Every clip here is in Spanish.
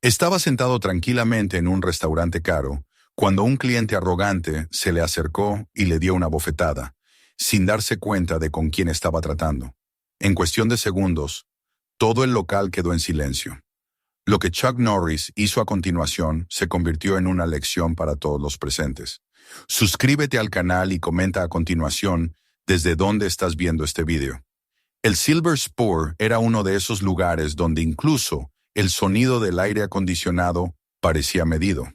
Estaba sentado tranquilamente en un restaurante caro, cuando un cliente arrogante se le acercó y le dio una bofetada, sin darse cuenta de con quién estaba tratando. En cuestión de segundos, todo el local quedó en silencio. Lo que Chuck Norris hizo a continuación se convirtió en una lección para todos los presentes. Suscríbete al canal y comenta a continuación desde dónde estás viendo este video. El Silver Spur era uno de esos lugares donde incluso el sonido del aire acondicionado parecía medido.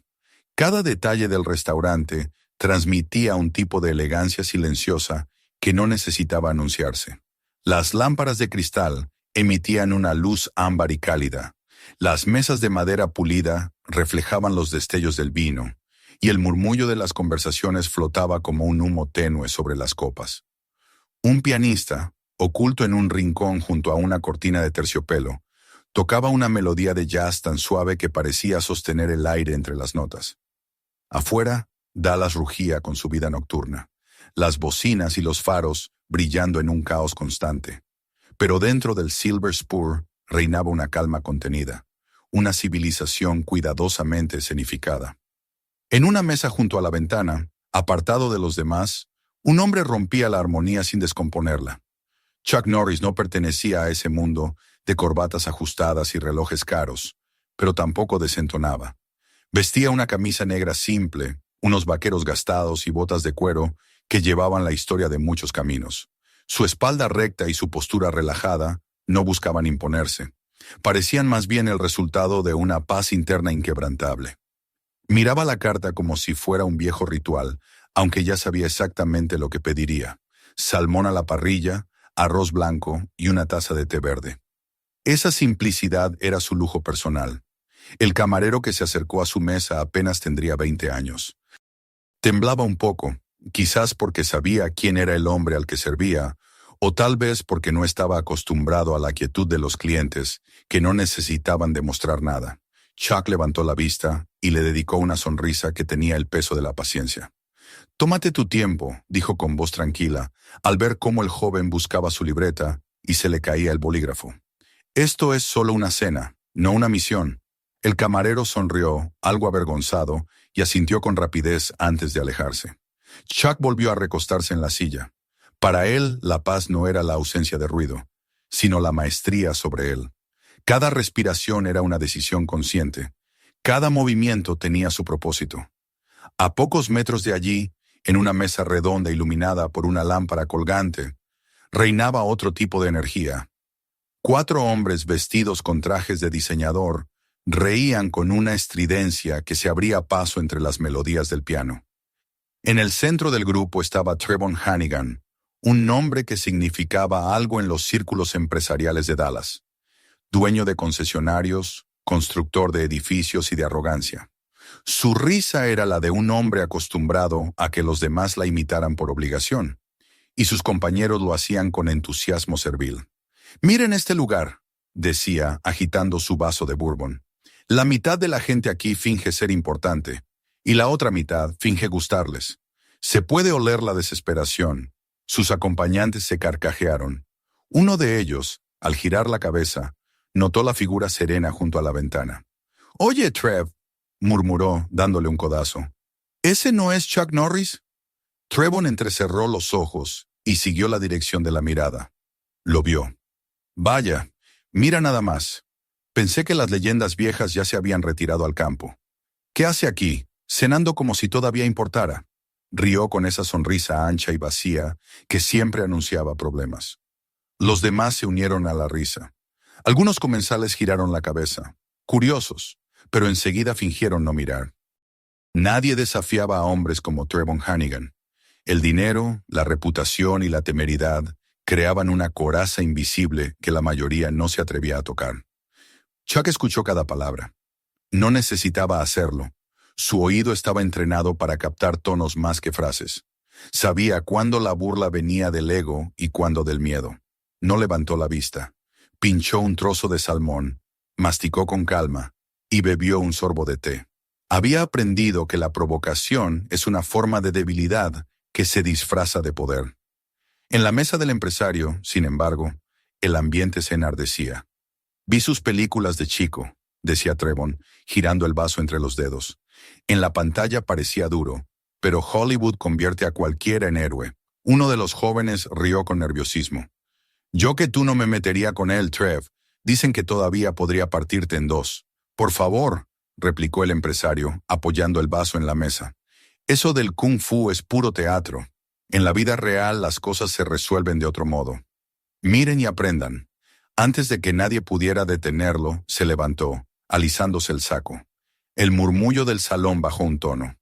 Cada detalle del restaurante transmitía un tipo de elegancia silenciosa que no necesitaba anunciarse. Las lámparas de cristal emitían una luz ámbar y cálida. Las mesas de madera pulida reflejaban los destellos del vino, y el murmullo de las conversaciones flotaba como un humo tenue sobre las copas. Un pianista, oculto en un rincón junto a una cortina de terciopelo, tocaba una melodía de jazz tan suave que parecía sostener el aire entre las notas. Afuera, Dallas rugía con su vida nocturna, las bocinas y los faros brillando en un caos constante. Pero dentro del Silver Spur reinaba una calma contenida, una civilización cuidadosamente escenificada. En una mesa junto a la ventana, apartado de los demás, un hombre rompía la armonía sin descomponerla. Chuck Norris no pertenecía a ese mundo de corbatas ajustadas y relojes caros, pero tampoco desentonaba. Vestía una camisa negra simple, unos vaqueros gastados y botas de cuero que llevaban la historia de muchos caminos. Su espalda recta y su postura relajada no buscaban imponerse. Parecían más bien el resultado de una paz interna inquebrantable. Miraba la carta como si fuera un viejo ritual, aunque ya sabía exactamente lo que pediría: salmón a la parrilla, arroz blanco y una taza de té verde. Esa simplicidad era su lujo personal. El camarero que se acercó a su mesa apenas tendría 20 años. Temblaba un poco, quizás porque sabía quién era el hombre al que servía, o tal vez porque no estaba acostumbrado a la quietud de los clientes, que no necesitaban demostrar nada. Chuck levantó la vista y le dedicó una sonrisa que tenía el peso de la paciencia. «Tómate tu tiempo», dijo con voz tranquila, al ver cómo el joven buscaba su libreta y se le caía el bolígrafo. «Esto es solo una cena, no una misión». El camarero sonrió, algo avergonzado, y asintió con rapidez antes de alejarse. Chuck volvió a recostarse en la silla. Para él, la paz no era la ausencia de ruido, sino la maestría sobre él. Cada respiración era una decisión consciente. Cada movimiento tenía su propósito. A pocos metros de allí, en una mesa redonda iluminada por una lámpara colgante, reinaba otro tipo de energía. 4 hombres vestidos con trajes de diseñador reían con una estridencia que se abría paso entre las melodías del piano. En el centro del grupo estaba Trevon Hannigan, un nombre que significaba algo en los círculos empresariales de Dallas. Dueño de concesionarios, constructor de edificios y de arrogancia. Su risa era la de un hombre acostumbrado a que los demás la imitaran por obligación, y sus compañeros lo hacían con entusiasmo servil. «Miren este lugar», decía, agitando su vaso de bourbon. «La mitad de la gente aquí finge ser importante, y la otra mitad finge gustarles. Se puede oler la desesperación». Sus acompañantes se carcajearon. Uno de ellos, al girar la cabeza, notó la figura serena junto a la ventana. «Oye, Trev», murmuró, dándole un codazo. «¿Ese no es Chuck Norris?» Trevon entrecerró los ojos y siguió la dirección de la mirada. Lo vio. «Vaya, mira nada más. Pensé que las leyendas viejas ya se habían retirado al campo. ¿Qué hace aquí, cenando como si todavía importara?» Rió con esa sonrisa ancha y vacía que siempre anunciaba problemas. Los demás se unieron a la risa. Algunos comensales giraron la cabeza, curiosos, pero enseguida fingieron no mirar. Nadie desafiaba a hombres como Trevon Hannigan. El dinero, la reputación y la temeridad creaban una coraza invisible que la mayoría no se atrevía a tocar. Chuck escuchó cada palabra. No necesitaba hacerlo. Su oído estaba entrenado para captar tonos más que frases. Sabía cuándo la burla venía del ego y cuándo del miedo. No levantó la vista. Pinchó un trozo de salmón, masticó con calma y bebió un sorbo de té. Había aprendido que la provocación es una forma de debilidad que se disfraza de poder. En la mesa del empresario, sin embargo, el ambiente se enardecía. Vi sus películas de chico, decía Trevon, girando el vaso entre los dedos. En la pantalla parecía duro, pero Hollywood convierte a cualquiera en héroe. Uno de los jóvenes rió con nerviosismo. Yo que tú no me metería con él, Trev. Dicen que todavía podría partirte en dos. Por favor, replicó el empresario, apoyando el vaso en la mesa. Eso del kung fu es puro teatro. En la vida real las cosas se resuelven de otro modo. Miren y aprendan. Antes de que nadie pudiera detenerlo, se levantó, alisándose el saco. El murmullo del salón bajó un tono.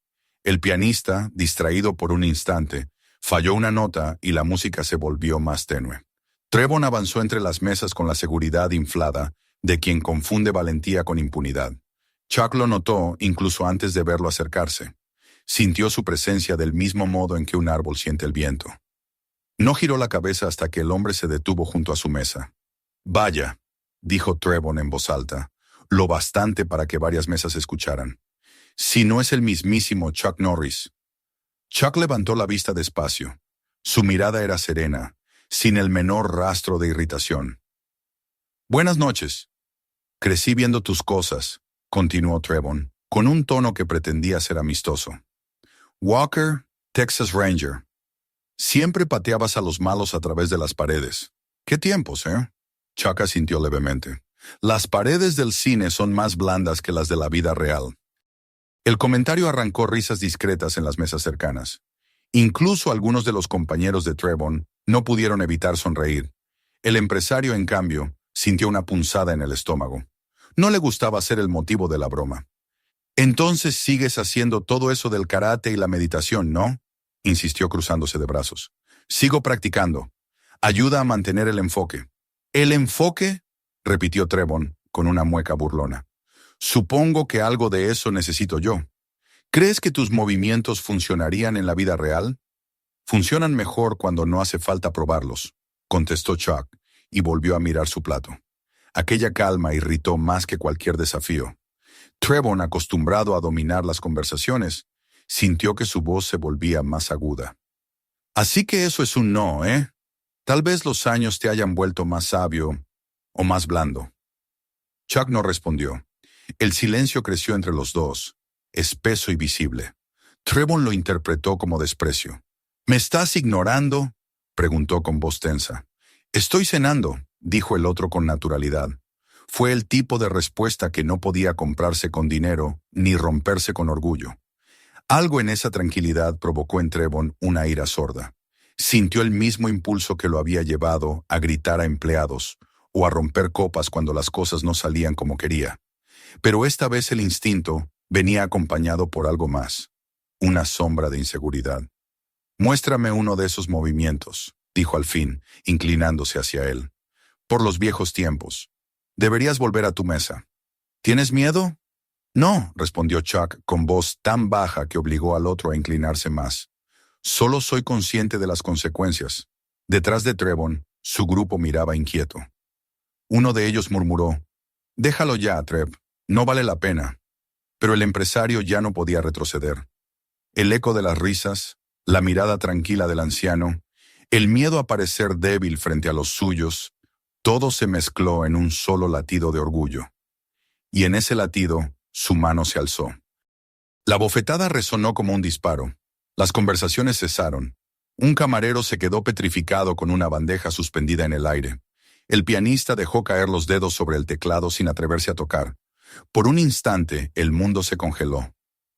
El pianista, distraído por un instante, falló una nota y la música se volvió más tenue. Trevon avanzó entre las mesas con la seguridad inflada de quien confunde valentía con impunidad. Chuck lo notó incluso antes de verlo acercarse. Sintió su presencia del mismo modo en que un árbol siente el viento. No giró la cabeza hasta que el hombre se detuvo junto a su mesa. Vaya, dijo Trevon en voz alta, lo bastante para que varias mesas escucharan. Si no es el mismísimo Chuck Norris. Chuck levantó la vista despacio. Su mirada era serena, sin el menor rastro de irritación. Buenas noches. Crecí viendo tus cosas, continuó Trevon, con un tono que pretendía ser amistoso. Walker, Texas Ranger. Siempre pateabas a los malos a través de las paredes. ¿Qué tiempos, eh? Chuck asintió levemente. Las paredes del cine son más blandas que las de la vida real. El comentario arrancó risas discretas en las mesas cercanas. Incluso algunos de los compañeros de Trevon no pudieron evitar sonreír. El empresario, en cambio, sintió una punzada en el estómago. No le gustaba ser el motivo de la broma. «Entonces sigues haciendo todo eso del karate y la meditación, ¿no?», insistió cruzándose de brazos. «Sigo practicando. Ayuda a mantener el enfoque». «¿El enfoque?», repitió Trevon con una mueca burlona. «Supongo que algo de eso necesito yo. ¿Crees que tus movimientos funcionarían en la vida real?». «Funcionan mejor cuando no hace falta probarlos», contestó Chuck, y volvió a mirar su plato. Aquella calma irritó más que cualquier desafío. Trevon, acostumbrado a dominar las conversaciones, sintió que su voz se volvía más aguda. «Así que eso es un no, ¿eh? Tal vez los años te hayan vuelto más sabio o más blando». Chuck no respondió. El silencio creció entre los dos, espeso y visible. Trevon lo interpretó como desprecio. «¿Me estás ignorando?», preguntó con voz tensa. «Estoy cenando», dijo el otro con naturalidad. Fue el tipo de respuesta que no podía comprarse con dinero ni romperse con orgullo. Algo en esa tranquilidad provocó en Trevon una ira sorda. Sintió el mismo impulso que lo había llevado a gritar a empleados o a romper copas cuando las cosas no salían como quería. Pero esta vez el instinto venía acompañado por algo más, una sombra de inseguridad. «Muéstrame uno de esos movimientos», dijo al fin, inclinándose hacia él. «Por los viejos tiempos. Deberías volver a tu mesa». «¿Tienes miedo?». «No», respondió Chuck con voz tan baja que obligó al otro a inclinarse más. «Solo soy consciente de las consecuencias». Detrás de Trevon, su grupo miraba inquieto. Uno de ellos murmuró: «Déjalo ya, Trev, no vale la pena». Pero el empresario ya no podía retroceder. El eco de las risas, la mirada tranquila del anciano, el miedo a parecer débil frente a los suyos, todo se mezcló en un solo latido de orgullo. Y en ese latido, su mano se alzó. La bofetada resonó como un disparo. Las conversaciones cesaron. Un camarero se quedó petrificado con una bandeja suspendida en el aire. El pianista dejó caer los dedos sobre el teclado sin atreverse a tocar. Por un instante, el mundo se congeló.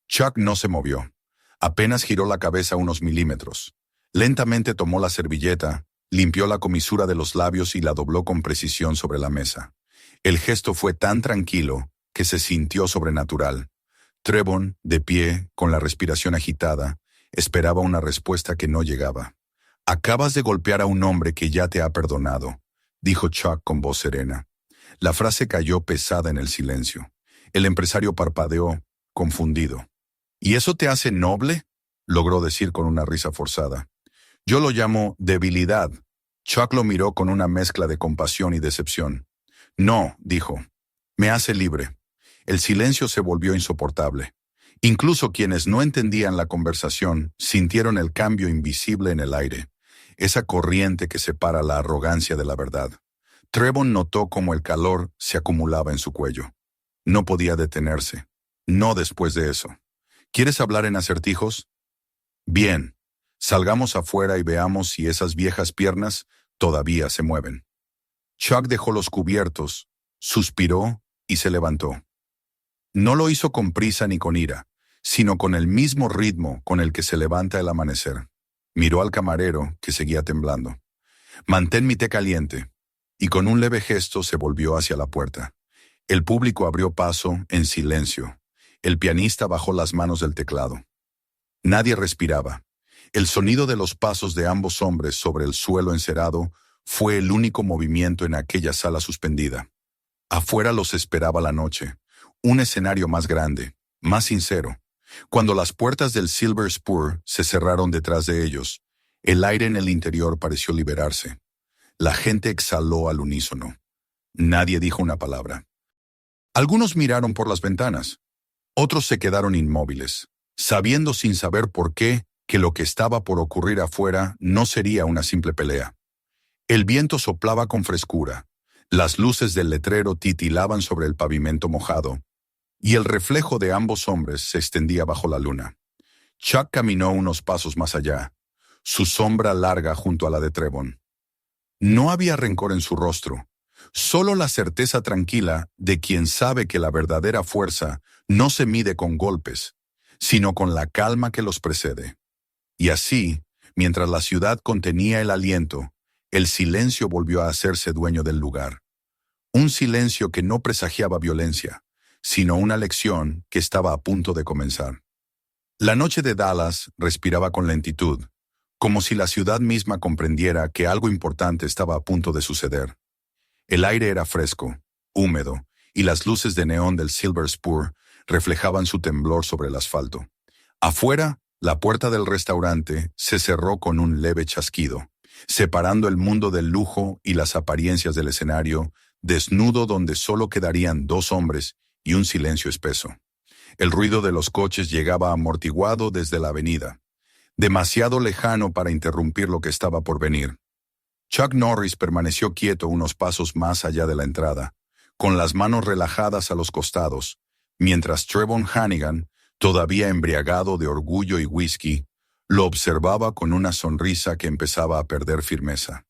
Chuck no se movió. Apenas giró la cabeza unos milímetros. Lentamente tomó la servilleta, limpió la comisura de los labios y la dobló con precisión sobre la mesa. El gesto fue tan tranquilo que se sintió sobrenatural. Trevon, de pie, con la respiración agitada, esperaba una respuesta que no llegaba. «Acabas de golpear a un hombre que ya te ha perdonado», dijo Chuck con voz serena. La frase cayó pesada en el silencio. El empresario parpadeó, confundido. «¿Y eso te hace noble?», logró decir con una risa forzada. «Yo lo llamo debilidad». Chuck lo miró con una mezcla de compasión y decepción. «No», dijo, «me hace libre». El silencio se volvió insoportable. Incluso quienes no entendían la conversación sintieron el cambio invisible en el aire, esa corriente que separa la arrogancia de la verdad. Trevon notó cómo el calor se acumulaba en su cuello. No podía detenerse. No después de eso. ¿Quieres hablar en acertijos? Bien. Salgamos afuera y veamos si esas viejas piernas todavía se mueven. Chuck dejó los cubiertos, suspiró y se levantó. No lo hizo con prisa ni con ira, sino con el mismo ritmo con el que se levanta el amanecer. Miró al camarero, que seguía temblando. «Mantén mi té caliente», y con un leve gesto se volvió hacia la puerta. El público abrió paso en silencio. El pianista bajó las manos del teclado. Nadie respiraba. El sonido de los pasos de ambos hombres sobre el suelo encerado fue el único movimiento en aquella sala suspendida. Afuera los esperaba la noche, un escenario más grande, más sincero. Cuando las puertas del Silver Spur se cerraron detrás de ellos, el aire en el interior pareció liberarse. La gente exhaló al unísono. Nadie dijo una palabra. Algunos miraron por las ventanas. Otros se quedaron inmóviles, sabiendo sin saber por qué que lo que estaba por ocurrir afuera no sería una simple pelea. El viento soplaba con frescura, las luces del letrero titilaban sobre el pavimento mojado, y el reflejo de ambos hombres se extendía bajo la luna. Chuck caminó unos pasos más allá, su sombra larga junto a la de Trevon. No había rencor en su rostro, solo la certeza tranquila de quien sabe que la verdadera fuerza no se mide con golpes, sino con la calma que los precede. Y así, mientras la ciudad contenía el aliento, el silencio volvió a hacerse dueño del lugar. Un silencio que no presagiaba violencia, sino una lección que estaba a punto de comenzar. La noche de Dallas respiraba con lentitud, como si la ciudad misma comprendiera que algo importante estaba a punto de suceder. El aire era fresco, húmedo, y las luces de neón del Silver Spur reflejaban su temblor sobre el asfalto. Afuera, la puerta del restaurante se cerró con un leve chasquido, separando el mundo del lujo y las apariencias del escenario, desnudo donde solo quedarían dos hombres y un silencio espeso. El ruido de los coches llegaba amortiguado desde la avenida, demasiado lejano para interrumpir lo que estaba por venir. Chuck Norris permaneció quieto unos pasos más allá de la entrada, con las manos relajadas a los costados, mientras Trevon Hannigan, todavía embriagado de orgullo y whisky, lo observaba con una sonrisa que empezaba a perder firmeza.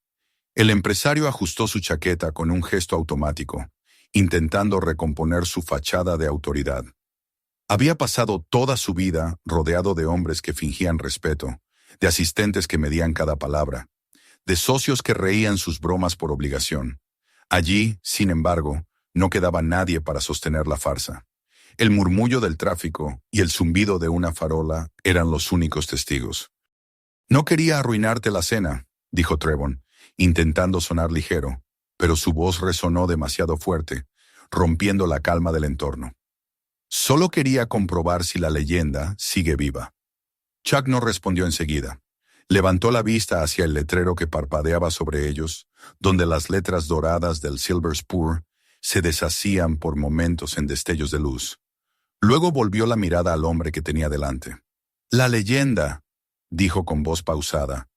El empresario ajustó su chaqueta con un gesto automático, intentando recomponer su fachada de autoridad. Había pasado toda su vida rodeado de hombres que fingían respeto, de asistentes que medían cada palabra, de socios que reían sus bromas por obligación. Allí, sin embargo, no quedaba nadie para sostener la farsa. El murmullo del tráfico y el zumbido de una farola eran los únicos testigos. «No quería arruinarte la cena», dijo Trevon, intentando sonar ligero, pero su voz resonó demasiado fuerte, rompiendo la calma del entorno. «Solo quería comprobar si la leyenda sigue viva». Chuck no respondió enseguida. Levantó la vista hacia el letrero que parpadeaba sobre ellos, donde las letras doradas del Silver Spur se deshacían por momentos en destellos de luz. Luego volvió la mirada al hombre que tenía delante. «La leyenda», dijo con voz pausada,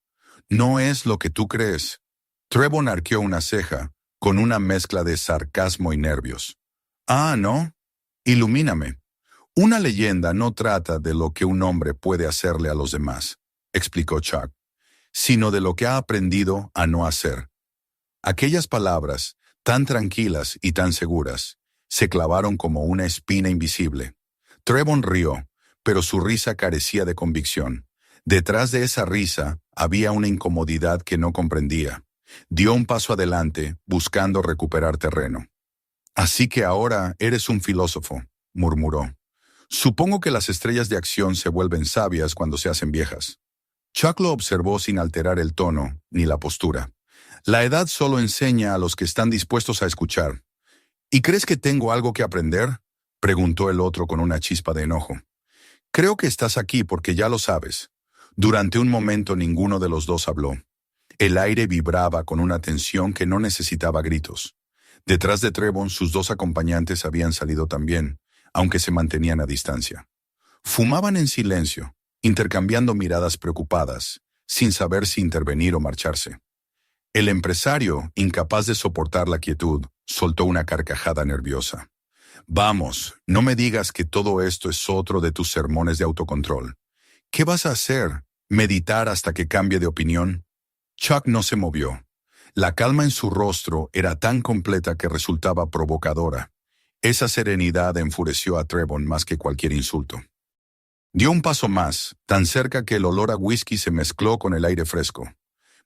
«no es lo que tú crees». Trevon arqueó una ceja, con una mezcla de sarcasmo y nervios. «Ah, ¿no? Ilumíname. Una leyenda no trata de lo que un hombre puede hacerle a los demás», explicó Chuck, «sino de lo que ha aprendido a no hacer». Aquellas palabras, tan tranquilas y tan seguras, se clavaron como una espina invisible. Trevon rió, pero su risa carecía de convicción. Detrás de esa risa había una incomodidad que no comprendía. Dio un paso adelante, buscando recuperar terreno. «Así que ahora eres un filósofo», murmuró. «Supongo que las estrellas de acción se vuelven sabias cuando se hacen viejas». Chuck lo observó sin alterar el tono ni la postura. «La edad solo enseña a los que están dispuestos a escuchar». «¿Y crees que tengo algo que aprender?», preguntó el otro con una chispa de enojo. «Creo que estás aquí porque ya lo sabes». Durante un momento ninguno de los dos habló. El aire vibraba con una tensión que no necesitaba gritos. Detrás de Trevon sus dos acompañantes habían salido también, aunque se mantenían a distancia. Fumaban en silencio, intercambiando miradas preocupadas, sin saber si intervenir o marcharse. El empresario, incapaz de soportar la quietud, soltó una carcajada nerviosa. Vamos, no me digas que todo esto es otro de tus sermones de autocontrol. ¿Qué vas a hacer? ¿Meditar hasta que cambie de opinión? Chuck no se movió. La calma en su rostro era tan completa que resultaba provocadora. Esa serenidad enfureció a Trevon más que cualquier insulto. Dio un paso más, tan cerca que el olor a whisky se mezcló con el aire fresco.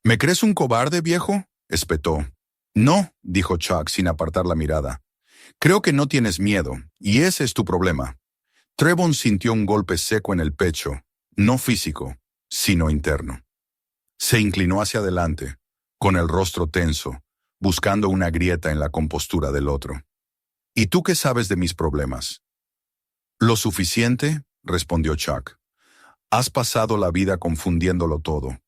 ¿Me crees un cobarde, viejo?, espetó. No, dijo Chuck sin apartar la mirada. Creo que no tienes miedo, y ese es tu problema. Trevon sintió un golpe seco en el pecho, no físico, sino interno. Se inclinó hacia adelante, con el rostro tenso, buscando una grieta en la compostura del otro. ¿Y tú qué sabes de mis problemas? Lo suficiente, respondió Chuck. Has pasado la vida confundiéndolo todo.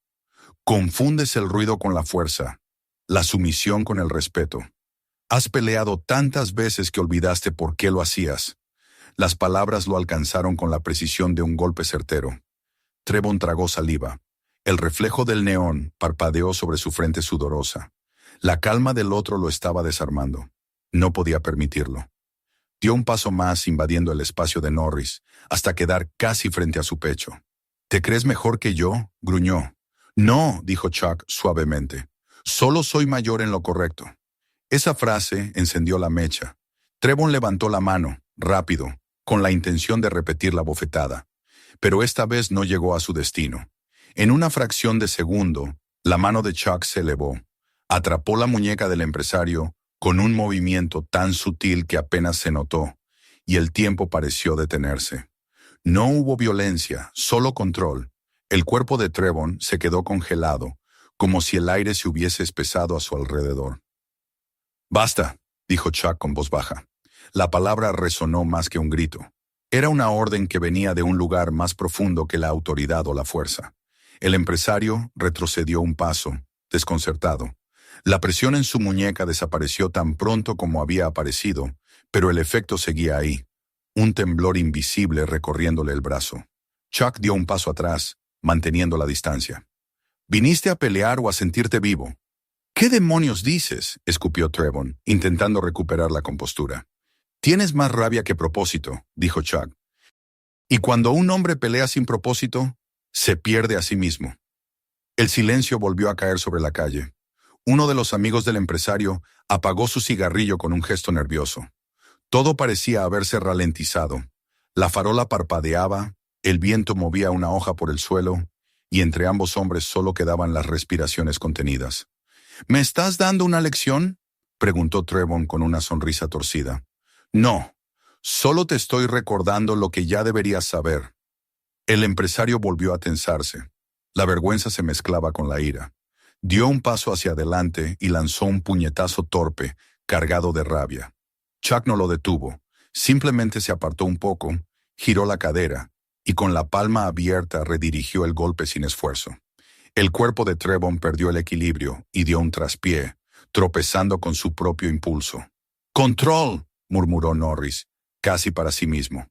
Confundes el ruido con la fuerza, la sumisión con el respeto. Has peleado tantas veces que olvidaste por qué lo hacías. Las palabras lo alcanzaron con la precisión de un golpe certero. Trevon tragó saliva. El reflejo del neón parpadeó sobre su frente sudorosa. La calma del otro lo estaba desarmando. No podía permitirlo. Dio un paso más invadiendo el espacio de Norris, hasta quedar casi frente a su pecho. ¿Te crees mejor que yo?, gruñó. No, dijo Chuck suavemente. Solo soy mayor en lo correcto. Esa frase encendió la mecha. Trevon levantó la mano, rápido, con la intención de repetir la bofetada. Pero esta vez no llegó a su destino. En una fracción de segundo, la mano de Chuck se elevó. Atrapó la muñeca del empresario con un movimiento tan sutil que apenas se notó, y el tiempo pareció detenerse. No hubo violencia, solo control. El cuerpo de Trevon se quedó congelado, como si el aire se hubiese espesado a su alrededor. «Basta», dijo Chuck con voz baja. La palabra resonó más que un grito. Era una orden que venía de un lugar más profundo que la autoridad o la fuerza. El empresario retrocedió un paso, desconcertado. La presión en su muñeca desapareció tan pronto como había aparecido, pero el efecto seguía ahí. Un temblor invisible recorriéndole el brazo. Chuck dio un paso atrás, manteniendo la distancia. «¿Viniste a pelear o a sentirte vivo?» «¿Qué demonios dices?», escupió Trevon, intentando recuperar la compostura. «Tienes más rabia que propósito», dijo Chuck. «Y cuando un hombre pelea sin propósito, se pierde a sí mismo». El silencio volvió a caer sobre la calle. Uno de los amigos del empresario apagó su cigarrillo con un gesto nervioso. Todo parecía haberse ralentizado. La farola parpadeaba, el viento movía una hoja por el suelo, y entre ambos hombres solo quedaban las respiraciones contenidas. «¿Me estás dando una lección?», preguntó Trevon con una sonrisa torcida. «No, solo te estoy recordando lo que ya deberías saber». El empresario volvió a tensarse. La vergüenza se mezclaba con la ira. Dio un paso hacia adelante y lanzó un puñetazo torpe, cargado de rabia. Chuck no lo detuvo. Simplemente se apartó un poco, giró la cadera y con la palma abierta redirigió el golpe sin esfuerzo. El cuerpo de Trevon perdió el equilibrio y dio un traspié, tropezando con su propio impulso. «¡Control!», murmuró Norris, casi para sí mismo.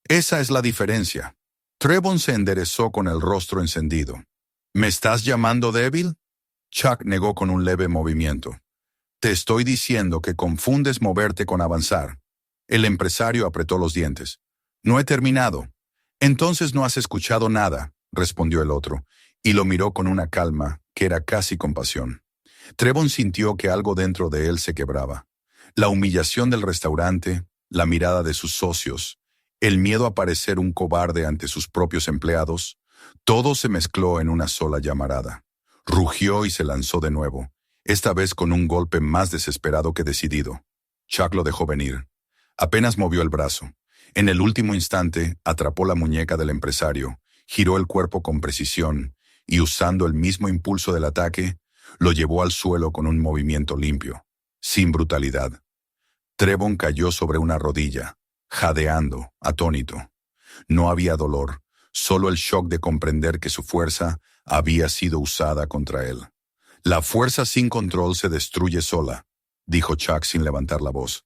«Esa es la diferencia». Trevon se enderezó con el rostro encendido. «¿Me estás llamando débil?». Chuck negó con un leve movimiento. «Te estoy diciendo que confundes moverte con avanzar». El empresario apretó los dientes. «No he terminado». «Entonces no has escuchado nada», respondió el otro, y lo miró con una calma que era casi compasión. Trevon sintió que algo dentro de él se quebraba. La humillación del restaurante, la mirada de sus socios, el miedo a parecer un cobarde ante sus propios empleados, todo se mezcló en una sola llamarada. Rugió y se lanzó de nuevo, esta vez con un golpe más desesperado que decidido. Chuck lo dejó venir. Apenas movió el brazo. En el último instante, atrapó la muñeca del empresario, giró el cuerpo con precisión y, usando el mismo impulso del ataque, lo llevó al suelo con un movimiento limpio, sin brutalidad. Trevon cayó sobre una rodilla, jadeando, atónito. No había dolor, solo el shock de comprender que su fuerza había sido usada contra él. «La fuerza sin control se destruye sola», dijo Chuck sin levantar la voz.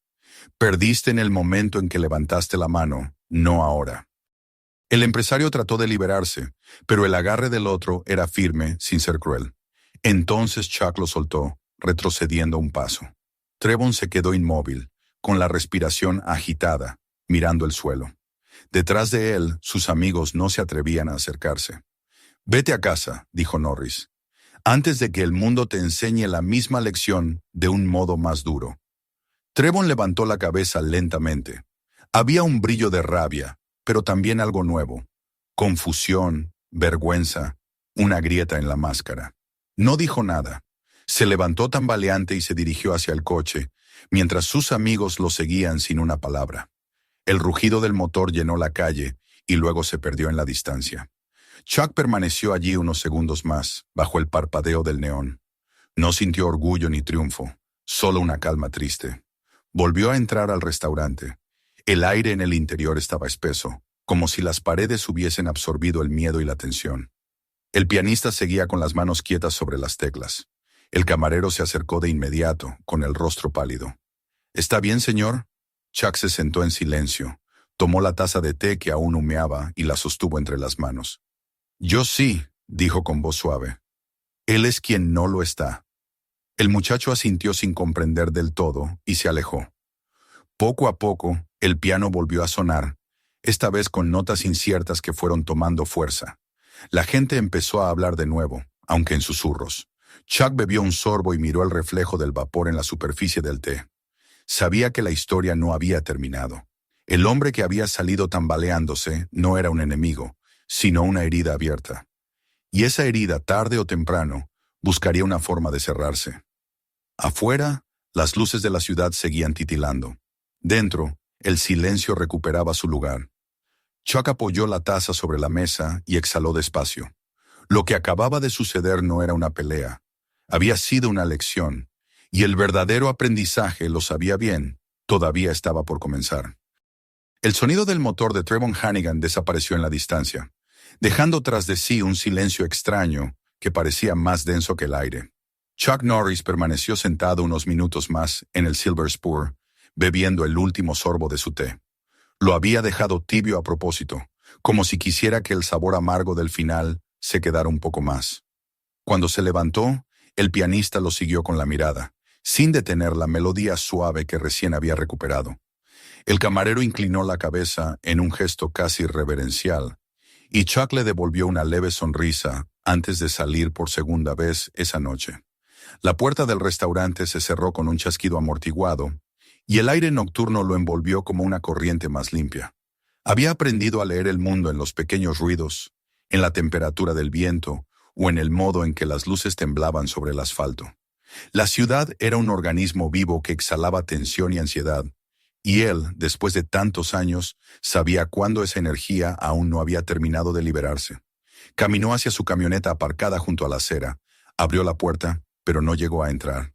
«Perdiste en el momento en que levantaste la mano, no ahora». El empresario trató de liberarse, pero el agarre del otro era firme, sin ser cruel. Entonces Chuck lo soltó, retrocediendo un paso. Trevon se quedó inmóvil, con la respiración agitada, mirando el suelo. Detrás de él, sus amigos no se atrevían a acercarse. «Vete a casa», dijo Norris, «antes de que el mundo te enseñe la misma lección de un modo más duro». Trevon levantó la cabeza lentamente. Había un brillo de rabia, pero también algo nuevo. Confusión, vergüenza, una grieta en la máscara. No dijo nada. Se levantó tambaleante y se dirigió hacia el coche, mientras sus amigos lo seguían sin una palabra. El rugido del motor llenó la calle y luego se perdió en la distancia. Chuck permaneció allí unos segundos más, bajo el parpadeo del neón. No sintió orgullo ni triunfo, solo una calma triste. Volvió a entrar al restaurante. El aire en el interior estaba espeso, como si las paredes hubiesen absorbido el miedo y la tensión. El pianista seguía con las manos quietas sobre las teclas. El camarero se acercó de inmediato, con el rostro pálido. «¿Está bien, señor?» Chuck se sentó en silencio, tomó la taza de té que aún humeaba y la sostuvo entre las manos. «Yo sí», dijo con voz suave. «Él es quien no lo está». El muchacho asintió sin comprender del todo y se alejó. Poco a poco, el piano volvió a sonar, esta vez con notas inciertas que fueron tomando fuerza. La gente empezó a hablar de nuevo, aunque en susurros. Chuck bebió un sorbo y miró el reflejo del vapor en la superficie del té. Sabía que la historia no había terminado. El hombre que había salido tambaleándose no era un enemigo, sino una herida abierta. Y esa herida, tarde o temprano, buscaría una forma de cerrarse. Afuera, las luces de la ciudad seguían titilando. Dentro, el silencio recuperaba su lugar. Chuck apoyó la taza sobre la mesa y exhaló despacio. Lo que acababa de suceder no era una pelea. Había sido una lección, y el verdadero aprendizaje, lo sabía bien, todavía estaba por comenzar. El sonido del motor de Trevon Hannigan desapareció en la distancia, dejando tras de sí un silencio extraño que parecía más denso que el aire. Chuck Norris permaneció sentado unos minutos más en el Silver Spur, bebiendo el último sorbo de su té. Lo había dejado tibio a propósito, como si quisiera que el sabor amargo del final se quedara un poco más. Cuando se levantó, el pianista lo siguió con la mirada, sin detener la melodía suave que recién había recuperado. El camarero inclinó la cabeza en un gesto casi reverencial, y Chuck le devolvió una leve sonrisa antes de salir por segunda vez esa noche. La puerta del restaurante se cerró con un chasquido amortiguado, y el aire nocturno lo envolvió como una corriente más limpia. Había aprendido a leer el mundo en los pequeños ruidos, en la temperatura del viento o en el modo en que las luces temblaban sobre el asfalto. La ciudad era un organismo vivo que exhalaba tensión y ansiedad, y él, después de tantos años, sabía cuándo esa energía aún no había terminado de liberarse. Caminó hacia su camioneta aparcada junto a la acera, abrió la puerta, pero no llegó a entrar.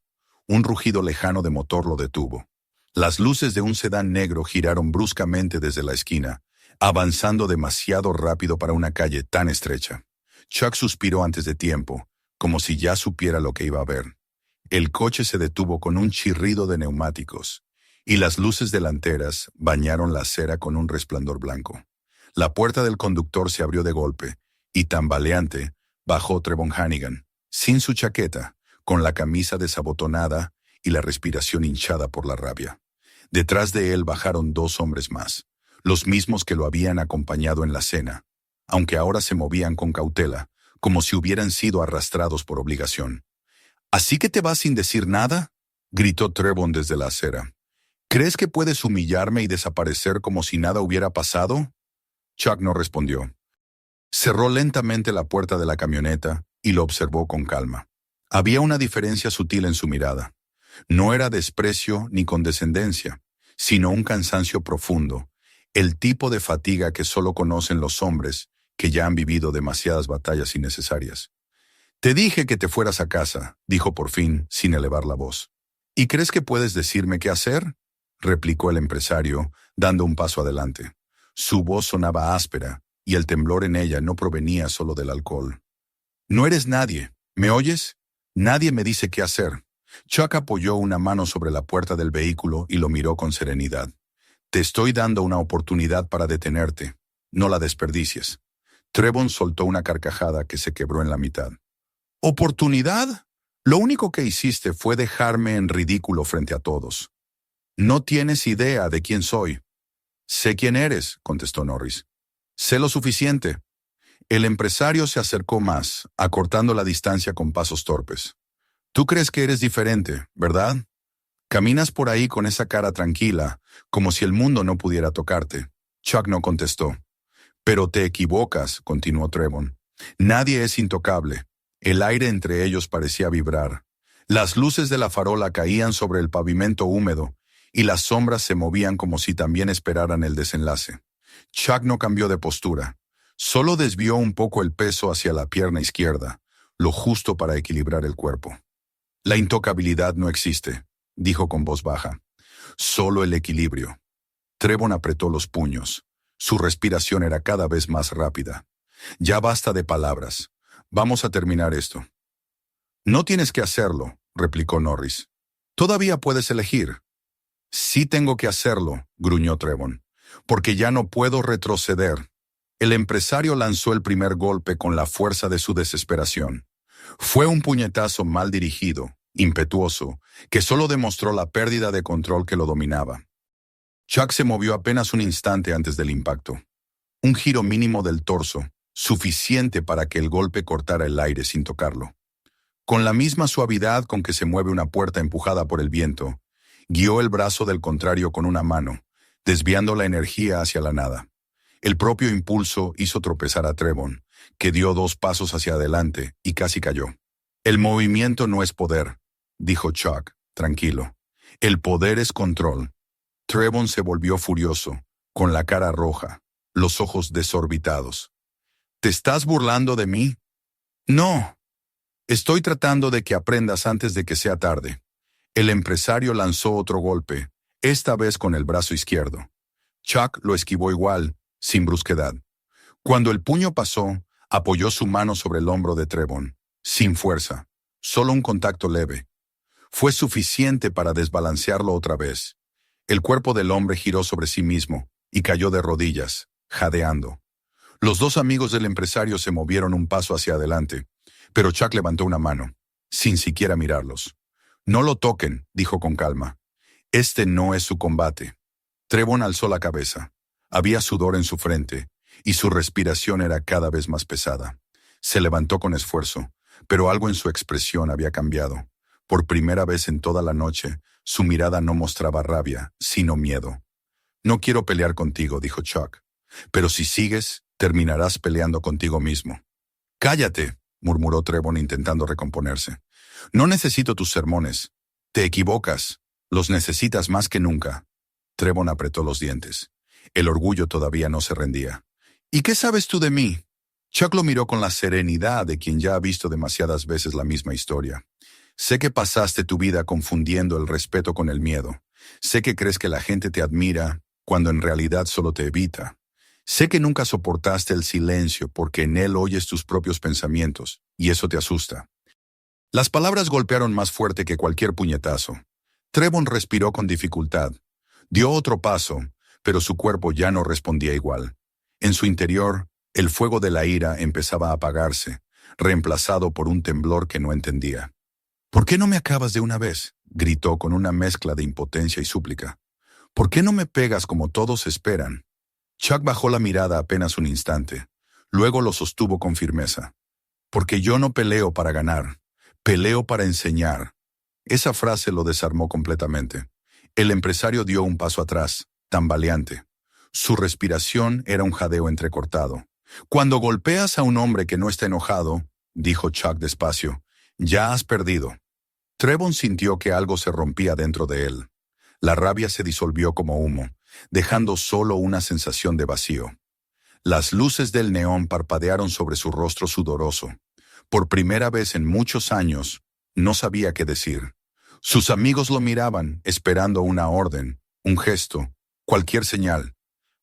Un rugido lejano de motor lo detuvo. Las luces de un sedán negro giraron bruscamente desde la esquina, avanzando demasiado rápido para una calle tan estrecha. Chuck suspiró antes de tiempo, como si ya supiera lo que iba a ver. El coche se detuvo con un chirrido de neumáticos, y las luces delanteras bañaron la acera con un resplandor blanco. La puerta del conductor se abrió de golpe, y tambaleante, bajó Trevon Hannigan, sin su chaqueta, con la camisa desabotonada y la respiración hinchada por la rabia. Detrás de él bajaron dos hombres más, los mismos que lo habían acompañado en la cena, aunque ahora se movían con cautela, como si hubieran sido arrastrados por obligación. «¿Así que te vas sin decir nada?», gritó Trevon desde la acera. «¿Crees que puedes humillarme y desaparecer como si nada hubiera pasado?» Chuck no respondió. Cerró lentamente la puerta de la camioneta y lo observó con calma. Había una diferencia sutil en su mirada. No era desprecio ni condescendencia, sino un cansancio profundo, el tipo de fatiga que solo conocen los hombres que ya han vivido demasiadas batallas innecesarias. «Te dije que te fueras a casa», dijo por fin, sin elevar la voz. «¿Y crees que puedes decirme qué hacer?», replicó el empresario, dando un paso adelante. Su voz sonaba áspera, y el temblor en ella no provenía solo del alcohol. «No eres nadie, ¿me oyes? Nadie me dice qué hacer». Chuck apoyó una mano sobre la puerta del vehículo y lo miró con serenidad. «Te estoy dando una oportunidad para detenerte. No la desperdicies». Trevon soltó una carcajada que se quebró en la mitad. «¿Oportunidad? Lo único que hiciste fue dejarme en ridículo frente a todos». No tienes idea de quién soy. Sé quién eres, contestó Norris. Sé lo suficiente. El empresario se acercó más, acortando la distancia con pasos torpes. Tú crees que eres diferente, ¿verdad? Caminas por ahí con esa cara tranquila, como si el mundo no pudiera tocarte. Chuck no contestó. Pero te equivocas, continuó Trevon. Nadie es intocable. El aire entre ellos parecía vibrar. Las luces de la farola caían sobre el pavimento húmedo y las sombras se movían como si también esperaran el desenlace. Chuck no cambió de postura. Solo desvió un poco el peso hacia la pierna izquierda, lo justo para equilibrar el cuerpo. La intocabilidad no existe, dijo con voz baja. Solo el equilibrio. Trevon apretó los puños. Su respiración era cada vez más rápida. Ya basta de palabras. Vamos a terminar esto. No tienes que hacerlo, replicó Norris. Todavía puedes elegir. Sí tengo que hacerlo, gruñó Trevon, porque ya no puedo retroceder. El empresario lanzó el primer golpe con la fuerza de su desesperación. Fue un puñetazo mal dirigido, impetuoso, que solo demostró la pérdida de control que lo dominaba. Chuck se movió apenas un instante antes del impacto. Un giro mínimo del torso, suficiente para que el golpe cortara el aire sin tocarlo. Con la misma suavidad con que se mueve una puerta empujada por el viento, guió el brazo del contrario con una mano, desviando la energía hacia la nada. El propio impulso hizo tropezar a Trevon, que dio 2 pasos hacia adelante y casi cayó. El movimiento no es poder, dijo Chuck, tranquilo. El poder es control. Trevon se volvió furioso, con la cara roja, los ojos desorbitados. ¿Te estás burlando de mí? No. Estoy tratando de que aprendas antes de que sea tarde. El empresario lanzó otro golpe, esta vez con el brazo izquierdo. Chuck lo esquivó igual, sin brusquedad. Cuando el puño pasó, apoyó su mano sobre el hombro de Trevon, sin fuerza, solo un contacto leve. Fue suficiente para desbalancearlo otra vez. El cuerpo del hombre giró sobre sí mismo y cayó de rodillas, jadeando. Los 2 amigos del empresario se movieron un paso hacia adelante, pero Chuck levantó una mano, sin siquiera mirarlos. No lo toquen, dijo con calma. Este no es su combate. Trevon alzó la cabeza. Había sudor en su frente, y su respiración era cada vez más pesada. Se levantó con esfuerzo, pero algo en su expresión había cambiado. Por primera vez en toda la noche, su mirada no mostraba rabia, sino miedo. No quiero pelear contigo, dijo Chuck. Pero si sigues, terminarás peleando contigo mismo. Cállate, murmuró Trevon intentando recomponerse. No necesito tus sermones. Te equivocas. Los necesitas más que nunca. Trevon apretó los dientes. El orgullo todavía no se rendía. ¿Y qué sabes tú de mí? Chuck lo miró con la serenidad de quien ya ha visto demasiadas veces la misma historia. Sé que pasaste tu vida confundiendo el respeto con el miedo. Sé que crees que la gente te admira cuando en realidad solo te evita. Sé que nunca soportaste el silencio porque en él oyes tus propios pensamientos, y eso te asusta. Las palabras golpearon más fuerte que cualquier puñetazo. Trevon respiró con dificultad. Dio otro paso, pero su cuerpo ya no respondía igual. En su interior, el fuego de la ira empezaba a apagarse, reemplazado por un temblor que no entendía. ¿Por qué no me acabas de una vez?, gritó con una mezcla de impotencia y súplica. ¿Por qué no me pegas como todos esperan? Chuck bajó la mirada apenas un instante. Luego lo sostuvo con firmeza. Porque yo no peleo para ganar, peleo para enseñar. Esa frase lo desarmó completamente. El empresario dio un paso atrás, tambaleante. Su respiración era un jadeo entrecortado. Cuando golpeas a un hombre que no está enojado, dijo Chuck despacio, ya has perdido. Trevon sintió que algo se rompía dentro de él. La rabia se disolvió como humo, dejando solo una sensación de vacío. Las luces del neón parpadearon sobre su rostro sudoroso. Por primera vez en muchos años, no sabía qué decir. Sus amigos lo miraban, esperando una orden, un gesto, cualquier señal.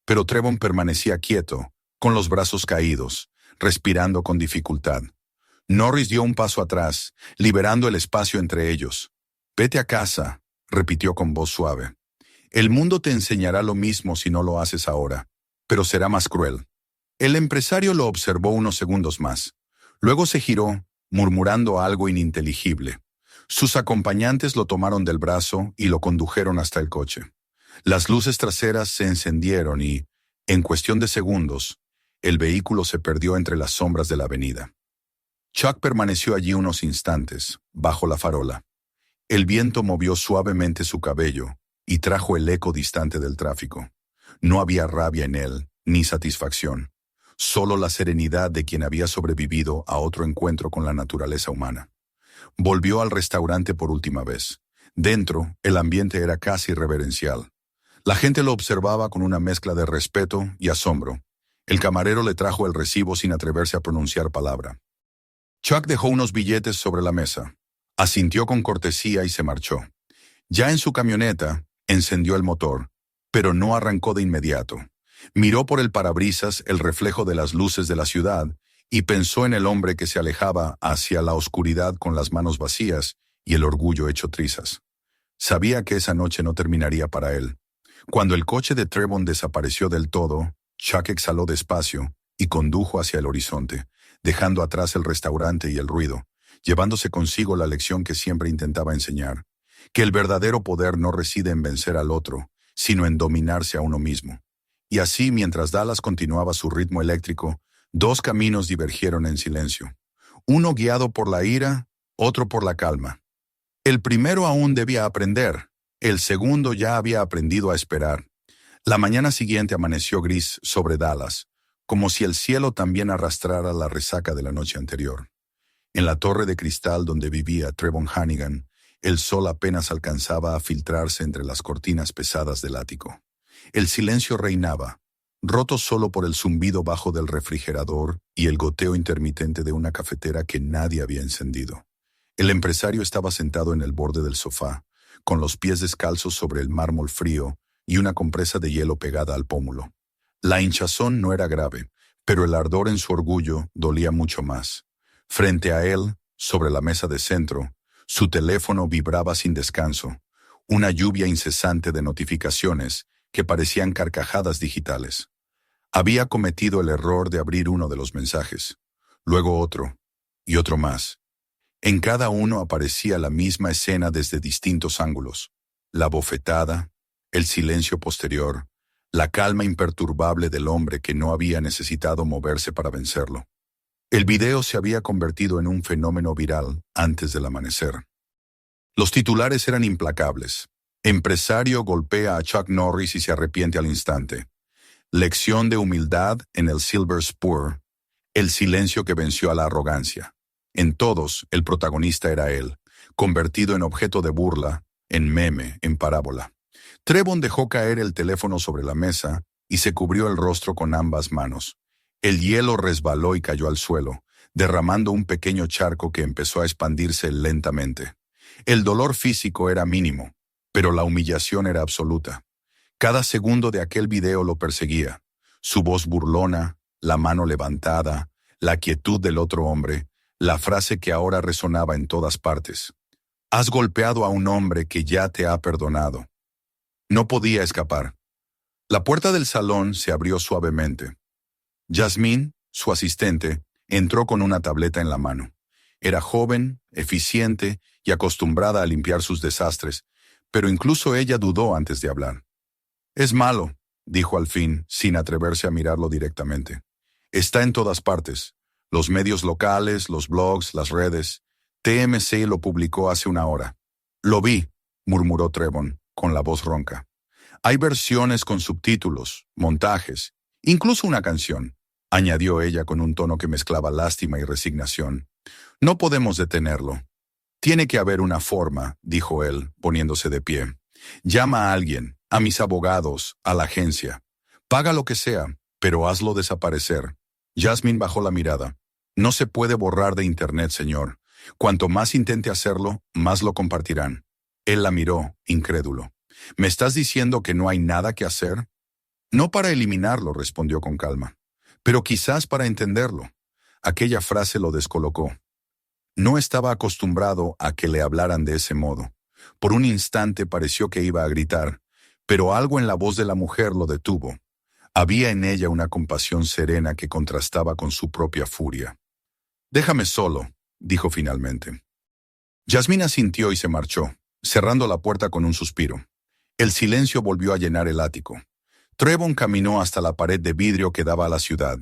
Pero Trevon permanecía quieto, con los brazos caídos, respirando con dificultad. Norris dio un paso atrás, liberando el espacio entre ellos. «Vete a casa», repitió con voz suave. «El mundo te enseñará lo mismo si no lo haces ahora, pero será más cruel». El empresario lo observó unos segundos más. Luego se giró, murmurando algo ininteligible. Sus acompañantes lo tomaron del brazo y lo condujeron hasta el coche. Las luces traseras se encendieron y, en cuestión de segundos, el vehículo se perdió entre las sombras de la avenida. Chuck permaneció allí unos instantes, bajo la farola. El viento movió suavemente su cabello y trajo el eco distante del tráfico. No había rabia en él, ni satisfacción. Solo la serenidad de quien había sobrevivido a otro encuentro con la naturaleza humana. Volvió al restaurante por última vez. Dentro, el ambiente era casi reverencial. La gente lo observaba con una mezcla de respeto y asombro. El camarero le trajo el recibo sin atreverse a pronunciar palabra. Chuck dejó unos billetes sobre la mesa. Asintió con cortesía y se marchó. Ya en su camioneta, encendió el motor, pero no arrancó de inmediato. Miró por el parabrisas el reflejo de las luces de la ciudad y pensó en el hombre que se alejaba hacia la oscuridad con las manos vacías y el orgullo hecho trizas. Sabía que esa noche no terminaría para él. Cuando el coche de Trevon desapareció del todo, Chuck exhaló despacio y condujo hacia el horizonte, dejando atrás el restaurante y el ruido, llevándose consigo la lección que siempre intentaba enseñar, que el verdadero poder no reside en vencer al otro, sino en dominarse a uno mismo. Y así, mientras Dallas continuaba su ritmo eléctrico, dos caminos divergieron en silencio. Uno guiado por la ira, otro por la calma. El primero aún debía aprender, el segundo ya había aprendido a esperar. La mañana siguiente amaneció gris sobre Dallas, como si el cielo también arrastrara la resaca de la noche anterior. En la torre de cristal donde vivía Trevon Hannigan, el sol apenas alcanzaba a filtrarse entre las cortinas pesadas del ático. El silencio reinaba, roto solo por el zumbido bajo del refrigerador y el goteo intermitente de una cafetera que nadie había encendido. El empresario estaba sentado en el borde del sofá, con los pies descalzos sobre el mármol frío y una compresa de hielo pegada al pómulo. La hinchazón no era grave, pero el ardor en su orgullo dolía mucho más. Frente a él, sobre la mesa de centro, su teléfono vibraba sin descanso, una lluvia incesante de notificaciones que parecían carcajadas digitales. Había cometido el error de abrir uno de los mensajes, luego otro, y otro más. En cada uno aparecía la misma escena desde distintos ángulos: la bofetada, el silencio posterior, la calma imperturbable del hombre que no había necesitado moverse para vencerlo. El video se había convertido en un fenómeno viral antes del amanecer. Los titulares eran implacables. Empresario golpea a Chuck Norris y se arrepiente al instante. Lección de humildad en el Silver Spur. El silencio que venció a la arrogancia. En todos, el protagonista era él, convertido en objeto de burla, en meme, en parábola. Trevon dejó caer el teléfono sobre la mesa y se cubrió el rostro con ambas manos. El hielo resbaló y cayó al suelo, derramando un pequeño charco que empezó a expandirse lentamente. El dolor físico era mínimo, pero la humillación era absoluta. Cada segundo de aquel video lo perseguía. Su voz burlona, la mano levantada, la quietud del otro hombre, la frase que ahora resonaba en todas partes. Has golpeado a un hombre que ya te ha perdonado. No podía escapar. La puerta del salón se abrió suavemente. Jasmine, su asistente, entró con una tableta en la mano. Era joven, eficiente y acostumbrada a limpiar sus desastres, pero incluso ella dudó antes de hablar. Es malo, dijo al fin, sin atreverse a mirarlo directamente. Está en todas partes. Los medios locales, los blogs, las redes. TMZ lo publicó hace una hora. Lo vi, murmuró Trevon, con la voz ronca. Hay versiones con subtítulos, montajes, incluso una canción, añadió ella con un tono que mezclaba lástima y resignación. No podemos detenerlo. Tiene que haber una forma, dijo él, poniéndose de pie. Llama a alguien, a mis abogados, a la agencia. Paga lo que sea, pero hazlo desaparecer. Jasmine bajó la mirada. No se puede borrar de Internet, señor. Cuanto más intente hacerlo, más lo compartirán. Él la miró, incrédulo. ¿Me estás diciendo que no hay nada que hacer? No para eliminarlo, respondió con calma, pero quizás para entenderlo. Aquella frase lo descolocó. No estaba acostumbrado a que le hablaran de ese modo. Por un instante pareció que iba a gritar, pero algo en la voz de la mujer lo detuvo. Había en ella una compasión serena que contrastaba con su propia furia. Déjame solo, dijo finalmente. Yasmín asintió y se marchó, cerrando la puerta con un suspiro. El silencio volvió a llenar el ático. Trevon caminó hasta la pared de vidrio que daba a la ciudad.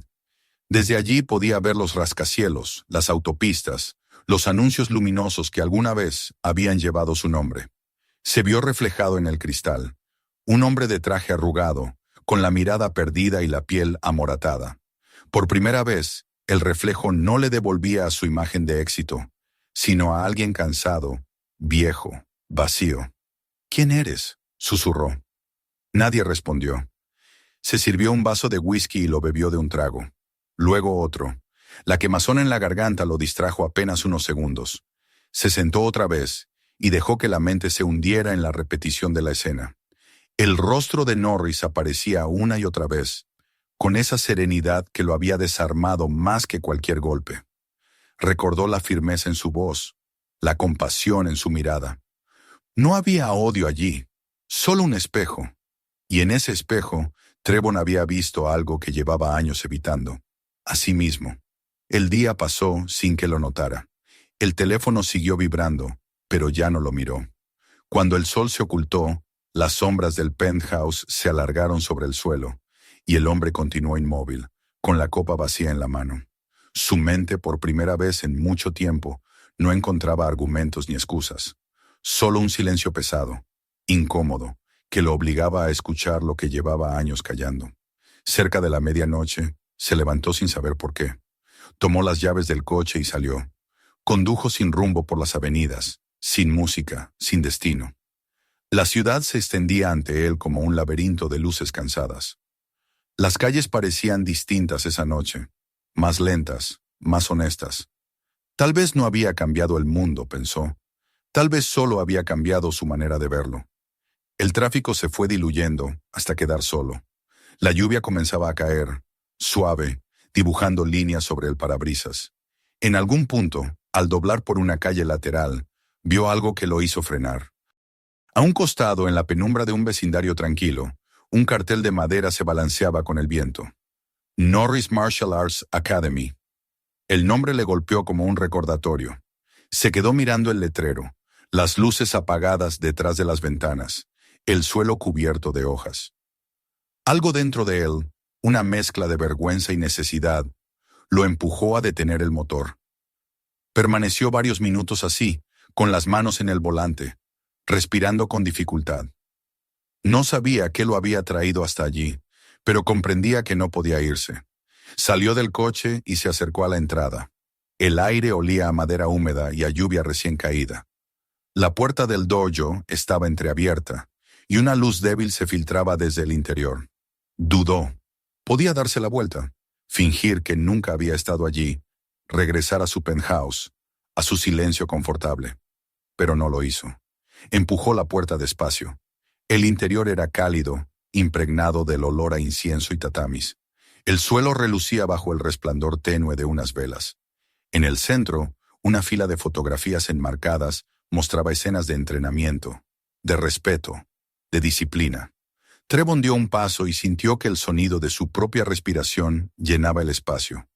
Desde allí podía ver los rascacielos, las autopistas, los anuncios luminosos que alguna vez habían llevado su nombre. Se vio reflejado en el cristal. Un hombre de traje arrugado, con la mirada perdida y la piel amoratada. Por primera vez, el reflejo no le devolvía a su imagen de éxito, sino a alguien cansado, viejo, vacío. «¿Quién eres?», susurró. Nadie respondió. Se sirvió un vaso de whisky y lo bebió de un trago. Luego otro. La quemazón en la garganta lo distrajo apenas unos segundos. Se sentó otra vez y dejó que la mente se hundiera en la repetición de la escena. El rostro de Norris aparecía una y otra vez, con esa serenidad que lo había desarmado más que cualquier golpe. Recordó la firmeza en su voz, la compasión en su mirada. No había odio allí, solo un espejo. Y en ese espejo, Trevon había visto algo que llevaba años evitando. A sí mismo. El día pasó sin que lo notara. El teléfono siguió vibrando, pero ya no lo miró. Cuando el sol se ocultó, las sombras del penthouse se alargaron sobre el suelo, y el hombre continuó inmóvil, con la copa vacía en la mano. Su mente, por primera vez en mucho tiempo, no encontraba argumentos ni excusas. Solo un silencio pesado, incómodo, que lo obligaba a escuchar lo que llevaba años callando. Cerca de la medianoche, se levantó sin saber por qué. Tomó las llaves del coche y salió. Condujo sin rumbo por las avenidas, sin música, sin destino. La ciudad se extendía ante él como un laberinto de luces cansadas. Las calles parecían distintas esa noche, más lentas, más honestas. Tal vez no había cambiado el mundo, pensó. Tal vez solo había cambiado su manera de verlo. El tráfico se fue diluyendo hasta quedar solo. La lluvia comenzaba a caer, suave, dibujando líneas sobre el parabrisas. En algún punto, al doblar por una calle lateral, vio algo que lo hizo frenar. A un costado, en la penumbra de un vecindario tranquilo, un cartel de madera se balanceaba con el viento. Norris Martial Arts Academy. El nombre le golpeó como un recordatorio. Se quedó mirando el letrero, las luces apagadas detrás de las ventanas, el suelo cubierto de hojas. Algo dentro de él, una mezcla de vergüenza y necesidad, lo empujó a detener el motor. Permaneció varios minutos así, con las manos en el volante, respirando con dificultad. No sabía qué lo había traído hasta allí, pero comprendía que no podía irse. Salió del coche y se acercó a la entrada. El aire olía a madera húmeda y a lluvia recién caída. La puerta del dojo estaba entreabierta, y una luz débil se filtraba desde el interior. Dudó. Podía darse la vuelta, fingir que nunca había estado allí, regresar a su penthouse, a su silencio confortable. Pero no lo hizo. Empujó la puerta despacio. El interior era cálido, impregnado del olor a incienso y tatamis. El suelo relucía bajo el resplandor tenue de unas velas. En el centro, una fila de fotografías enmarcadas mostraba escenas de entrenamiento, de respeto, de disciplina. Trevon dio un paso y sintió que el sonido de su propia respiración llenaba el espacio.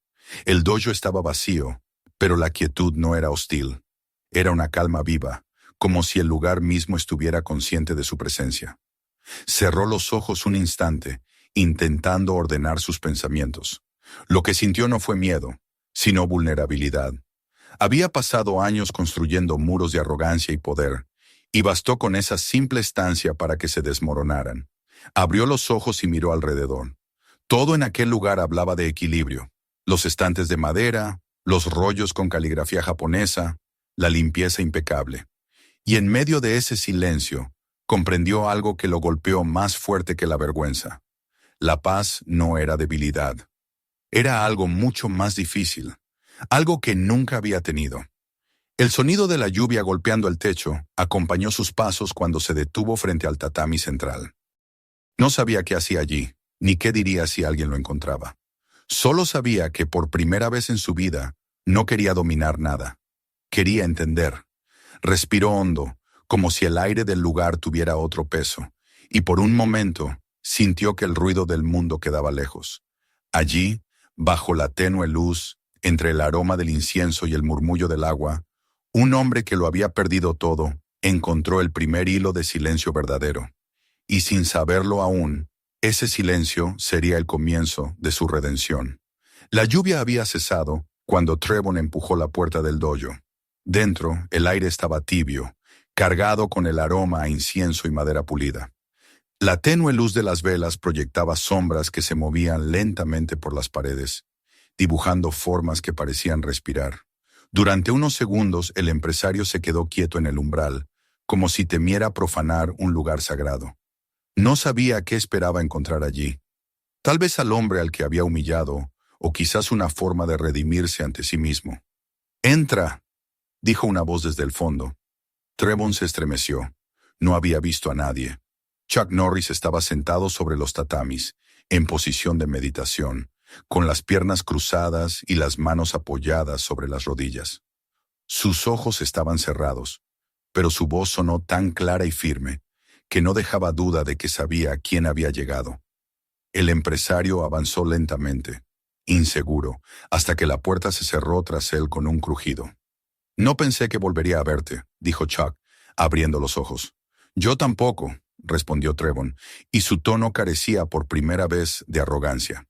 El dojo estaba vacío, pero la quietud no era hostil. Era una calma viva, como si el lugar mismo estuviera consciente de su presencia. Cerró los ojos un instante, intentando ordenar sus pensamientos. Lo que sintió no fue miedo, sino vulnerabilidad. Había pasado años construyendo muros de arrogancia y poder, y bastó con esa simple estancia para que se desmoronaran. Abrió los ojos y miró alrededor. Todo en aquel lugar hablaba de equilibrio. Los estantes de madera, los rollos con caligrafía japonesa, la limpieza impecable. Y en medio de ese silencio, comprendió algo que lo golpeó más fuerte que la vergüenza. La paz no era debilidad. Era algo mucho más difícil, algo que nunca había tenido. El sonido de la lluvia golpeando el techo acompañó sus pasos cuando se detuvo frente al tatami central. No sabía qué hacía allí, ni qué diría si alguien lo encontraba. Solo sabía que por primera vez en su vida no quería dominar nada. Quería entender. Respiró hondo, como si el aire del lugar tuviera otro peso, y por un momento sintió que el ruido del mundo quedaba lejos. Allí, bajo la tenue luz, entre el aroma del incienso y el murmullo del agua, Un hombre que lo había perdido todo encontró el primer hilo de silencio verdadero, y sin saberlo aún, ese silencio sería el comienzo de su redención. La lluvia había cesado cuando Trevon empujó la puerta del dojo. Dentro, el aire estaba tibio, cargado con el aroma a incienso y madera pulida. La tenue luz de las velas proyectaba sombras que se movían lentamente por las paredes, dibujando formas que parecían respirar. Durante unos segundos el empresario se quedó quieto en el umbral, como si temiera profanar un lugar sagrado. No sabía qué esperaba encontrar allí. Tal vez al hombre al que había humillado, o quizás una forma de redimirse ante sí mismo. «Entra», dijo una voz desde el fondo. Trevon se estremeció. No había visto a nadie. Chuck Norris estaba sentado sobre los tatamis, en posición de meditación, con las piernas cruzadas y las manos apoyadas sobre las rodillas. Sus ojos estaban cerrados, pero su voz sonó tan clara y firme que no dejaba duda de que sabía quién había llegado. El empresario avanzó lentamente, inseguro, hasta que la puerta se cerró tras él con un crujido. «No pensé que volvería a verte», dijo Chuck, abriendo los ojos. «Yo tampoco», respondió Trevon, y su tono carecía por primera vez de arrogancia.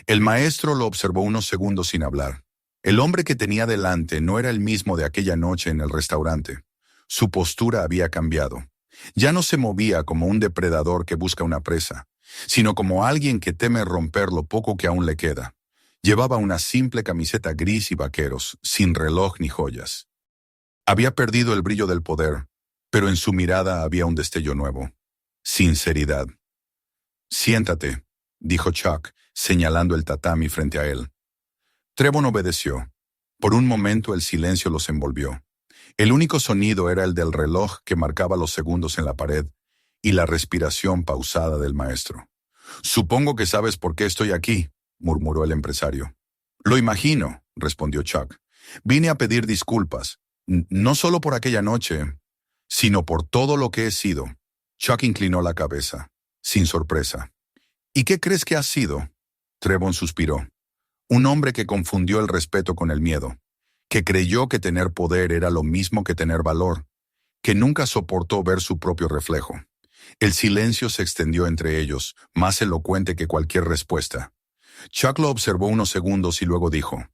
El maestro lo observó unos segundos sin hablar. El hombre que tenía delante no era el mismo de aquella noche en el restaurante. Su postura había cambiado. Ya no se movía como un depredador que busca una presa, sino como alguien que teme romper lo poco que aún le queda. Llevaba una simple camiseta gris y vaqueros, sin reloj ni joyas. Había perdido el brillo del poder, pero en su mirada había un destello nuevo. Sinceridad. «Siéntate», dijo Chuck, señalando el tatami frente a él. Trevon obedeció. Por un momento el silencio los envolvió. El único sonido era el del reloj que marcaba los segundos en la pared y la respiración pausada del maestro. «Supongo que sabes por qué estoy aquí», murmuró el empresario. «Lo imagino», respondió Chuck. «Vine a pedir disculpas, no solo por aquella noche, sino por todo lo que he sido». Chuck inclinó la cabeza, sin sorpresa. «¿Y qué crees que has sido?» Trevon suspiró. «Un hombre que confundió el respeto con el miedo, que creyó que tener poder era lo mismo que tener valor, que nunca soportó ver su propio reflejo». El silencio se extendió entre ellos, más elocuente que cualquier respuesta. Chuck lo observó unos segundos y luego dijo: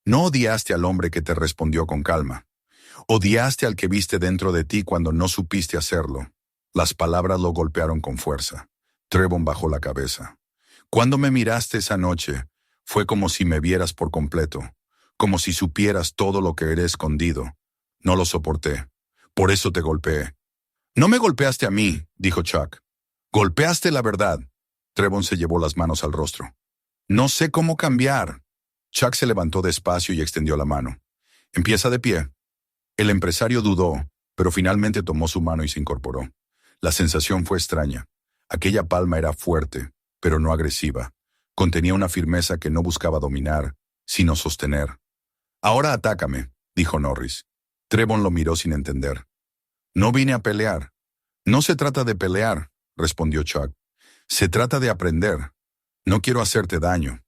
«No odiaste al hombre que te respondió con calma. Odiaste al que viste dentro de ti cuando no supiste hacerlo». Las palabras lo golpearon con fuerza. Trevon bajó la cabeza. «Cuando me miraste esa noche, fue como si me vieras por completo, como si supieras todo lo que era escondido. No lo soporté. Por eso te golpeé». «No me golpeaste a mí», dijo Chuck. «Golpeaste la verdad». Trevon se llevó las manos al rostro. «No sé cómo cambiar». Chuck se levantó despacio y extendió la mano. «Empieza de pie». El empresario dudó, pero finalmente tomó su mano y se incorporó. La sensación fue extraña. Aquella palma era fuerte, pero no agresiva. Contenía una firmeza que no buscaba dominar, sino sostener. «Ahora atácame», dijo Norris. Trevon lo miró sin entender. «No vine a pelear». «No se trata de pelear», respondió Chuck. «Se trata de aprender. No quiero hacerte daño».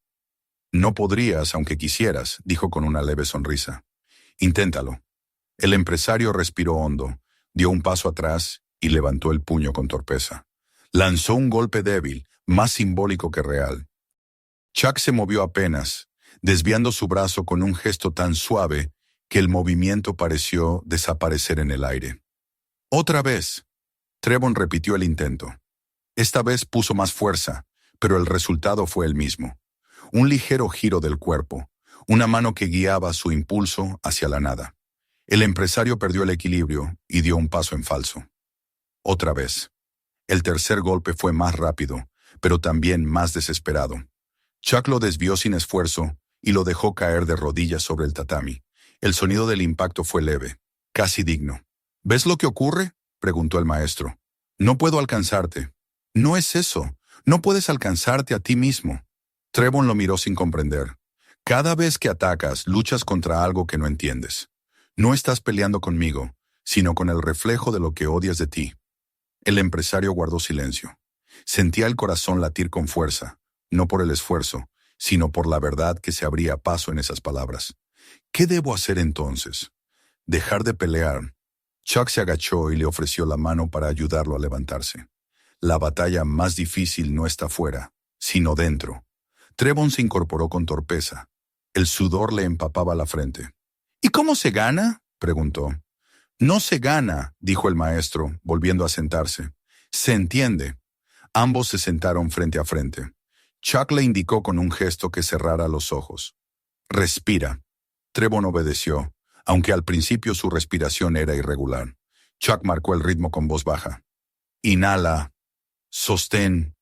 «No podrías, aunque quisieras», dijo con una leve sonrisa. «Inténtalo». El empresario respiró hondo, dio un paso atrás y levantó el puño con torpeza. Lanzó un golpe débil, más simbólico que real. Chuck se movió apenas, desviando su brazo con un gesto tan suave que el movimiento pareció desaparecer en el aire. «Otra vez». Trevon repitió el intento. Esta vez puso más fuerza, pero el resultado fue el mismo. Un ligero giro del cuerpo, una mano que guiaba su impulso hacia la nada. El empresario perdió el equilibrio y dio un paso en falso. Otra vez. El tercer golpe fue más rápido, pero también más desesperado. Chuck lo desvió sin esfuerzo y lo dejó caer de rodillas sobre el tatami. El sonido del impacto fue leve, casi digno. «¿Ves lo que ocurre?», preguntó el maestro. «No puedo alcanzarte». «No es eso. No puedes alcanzarte a ti mismo». Trevon lo miró sin comprender. «Cada vez que atacas, luchas contra algo que no entiendes. No estás peleando conmigo, sino con el reflejo de lo que odias de ti». El empresario guardó silencio. Sentía el corazón latir con fuerza, no por el esfuerzo, sino por la verdad que se abría paso en esas palabras. «¿Qué debo hacer entonces?». Dejar de pelear. Chuck se agachó y le ofreció la mano para ayudarlo a levantarse. La batalla más difícil no está fuera, sino dentro. Trevon se incorporó con torpeza. El sudor le empapaba la frente. ¿Y cómo se gana?, preguntó. No se gana, dijo el maestro, volviendo a sentarse. Se entiende. Ambos se sentaron frente a frente. Chuck le indicó con un gesto que cerrara los ojos. Respira. Trevon obedeció, aunque al principio su respiración era irregular. Chuck marcó el ritmo con voz baja. Inhala, sostén,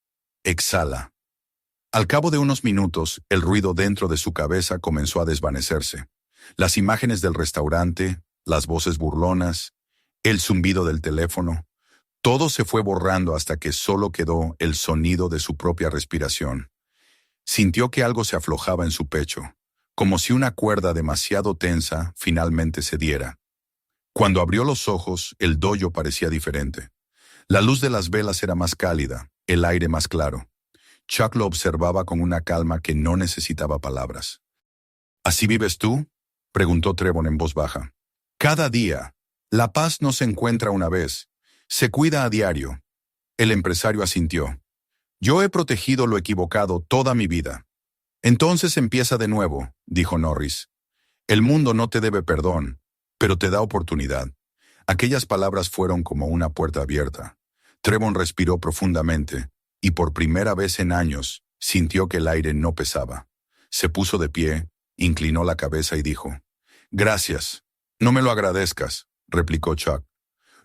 exhala. Al cabo de unos minutos, el ruido dentro de su cabeza comenzó a desvanecerse. Las imágenes del restaurante, las voces burlonas, el zumbido del teléfono, todo se fue borrando hasta que solo quedó el sonido de su propia respiración. Sintió que algo se aflojaba en su pecho, como si una cuerda demasiado tensa finalmente cediera. Cuando abrió los ojos, el dojo parecía diferente. La luz de las velas era más cálida, el aire más claro. Chuck lo observaba con una calma que no necesitaba palabras. ¿Así vives tú?, preguntó Trevon en voz baja. Cada día. La paz no se encuentra una vez. Se cuida a diario. El empresario asintió. Yo he protegido lo equivocado toda mi vida. Entonces empieza de nuevo, dijo Norris. El mundo no te debe perdón, pero te da oportunidad. Aquellas palabras fueron como una puerta abierta. Trevon respiró profundamente, y por primera vez en años, sintió que el aire no pesaba. Se puso de pie, inclinó la cabeza y dijo, «Gracias. No me lo agradezcas», replicó Chuck.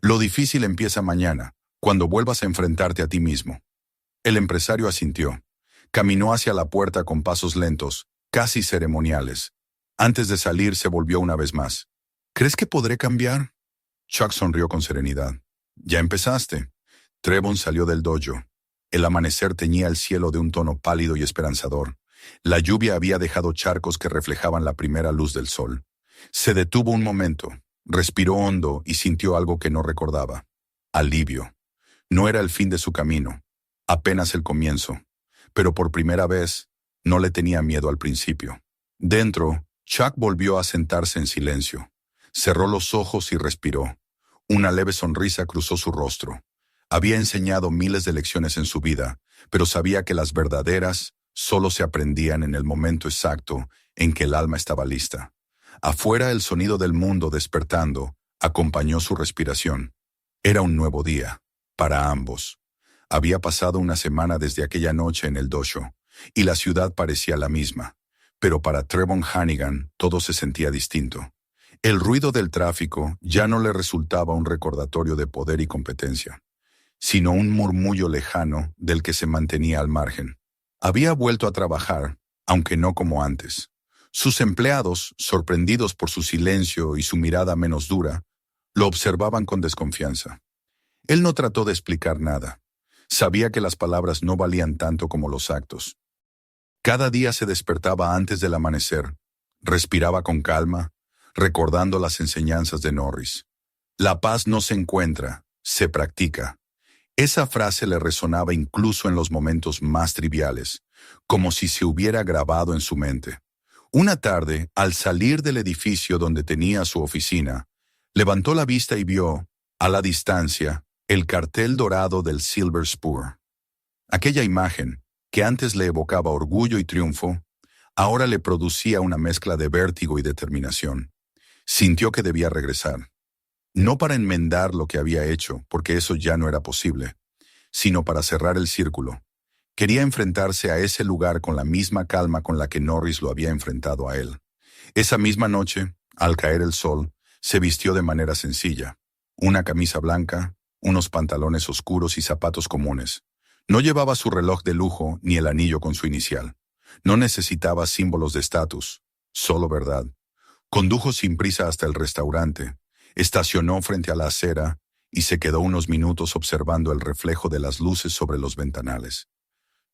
«Lo difícil empieza mañana, cuando vuelvas a enfrentarte a ti mismo». El empresario asintió. Caminó hacia la puerta con pasos lentos, casi ceremoniales. Antes de salir se volvió una vez más. «¿Crees que podré cambiar?» Chuck sonrió con serenidad. «Ya empezaste». Trevon salió del dojo. El amanecer teñía el cielo de un tono pálido y esperanzador. La lluvia había dejado charcos que reflejaban la primera luz del sol. Se detuvo un momento, respiró hondo y sintió algo que no recordaba. Alivio. No era el fin de su camino, apenas el comienzo. Pero por primera vez, no le tenía miedo al principio. Dentro, Chuck volvió a sentarse en silencio. Cerró los ojos y respiró. Una leve sonrisa cruzó su rostro. Había enseñado miles de lecciones en su vida, pero sabía que las verdaderas solo se aprendían en el momento exacto en que el alma estaba lista. Afuera, el sonido del mundo despertando acompañó su respiración. Era un nuevo día, para ambos. Había pasado una semana desde aquella noche en el dojo, y la ciudad parecía la misma. Pero para Trevon Hannigan todo se sentía distinto. El ruido del tráfico ya no le resultaba un recordatorio de poder y competencia, sino un murmullo lejano del que se mantenía al margen. Había vuelto a trabajar, aunque no como antes. Sus empleados, sorprendidos por su silencio y su mirada menos dura, lo observaban con desconfianza. Él no trató de explicar nada. Sabía que las palabras no valían tanto como los actos. Cada día se despertaba antes del amanecer, respiraba con calma, recordando las enseñanzas de Norris. La paz no se encuentra, se practica. Esa frase le resonaba incluso en los momentos más triviales, como si se hubiera grabado en su mente. Una tarde, al salir del edificio donde tenía su oficina, levantó la vista y vio, a la distancia, el cartel dorado del Silver Spur. Aquella imagen, que antes le evocaba orgullo y triunfo, ahora le producía una mezcla de vértigo y determinación. Sintió que debía regresar. No para enmendar lo que había hecho, porque eso ya no era posible, sino para cerrar el círculo. Quería enfrentarse a ese lugar con la misma calma con la que Norris lo había enfrentado a él. Esa misma noche, al caer el sol, se vistió de manera sencilla. Una camisa blanca, unos pantalones oscuros y zapatos comunes. No llevaba su reloj de lujo ni el anillo con su inicial. No necesitaba símbolos de estatus, solo verdad. Condujo sin prisa hasta el restaurante, estacionó frente a la acera y se quedó unos minutos observando el reflejo de las luces sobre los ventanales.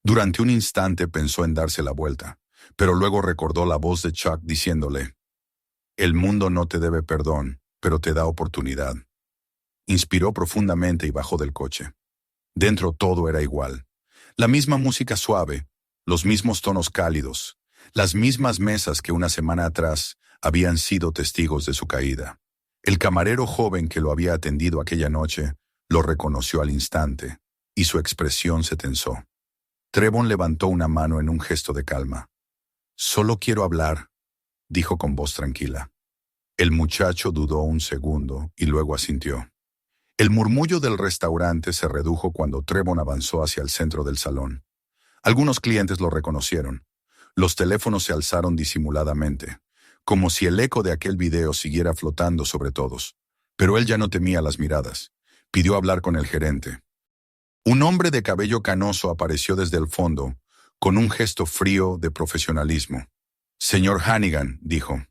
Durante un instante pensó en darse la vuelta, pero luego recordó la voz de Chuck diciéndole, «El mundo no te debe perdón, pero te da oportunidad». Inspiró profundamente y bajó del coche. Dentro todo era igual. La misma música suave, los mismos tonos cálidos, las mismas mesas que una semana atrás habían sido testigos de su caída. El camarero joven que lo había atendido aquella noche lo reconoció al instante, y su expresión se tensó. Trevon levantó una mano en un gesto de calma. «Solo quiero hablar», dijo con voz tranquila. El muchacho dudó un segundo y luego asintió. El murmullo del restaurante se redujo cuando Trevon avanzó hacia el centro del salón. Algunos clientes lo reconocieron. Los teléfonos se alzaron disimuladamente, como si el eco de aquel video siguiera flotando sobre todos. Pero él ya no temía las miradas. Pidió hablar con el gerente. Un hombre de cabello canoso apareció desde el fondo, con un gesto frío de profesionalismo. «Señor Hannigan», dijo,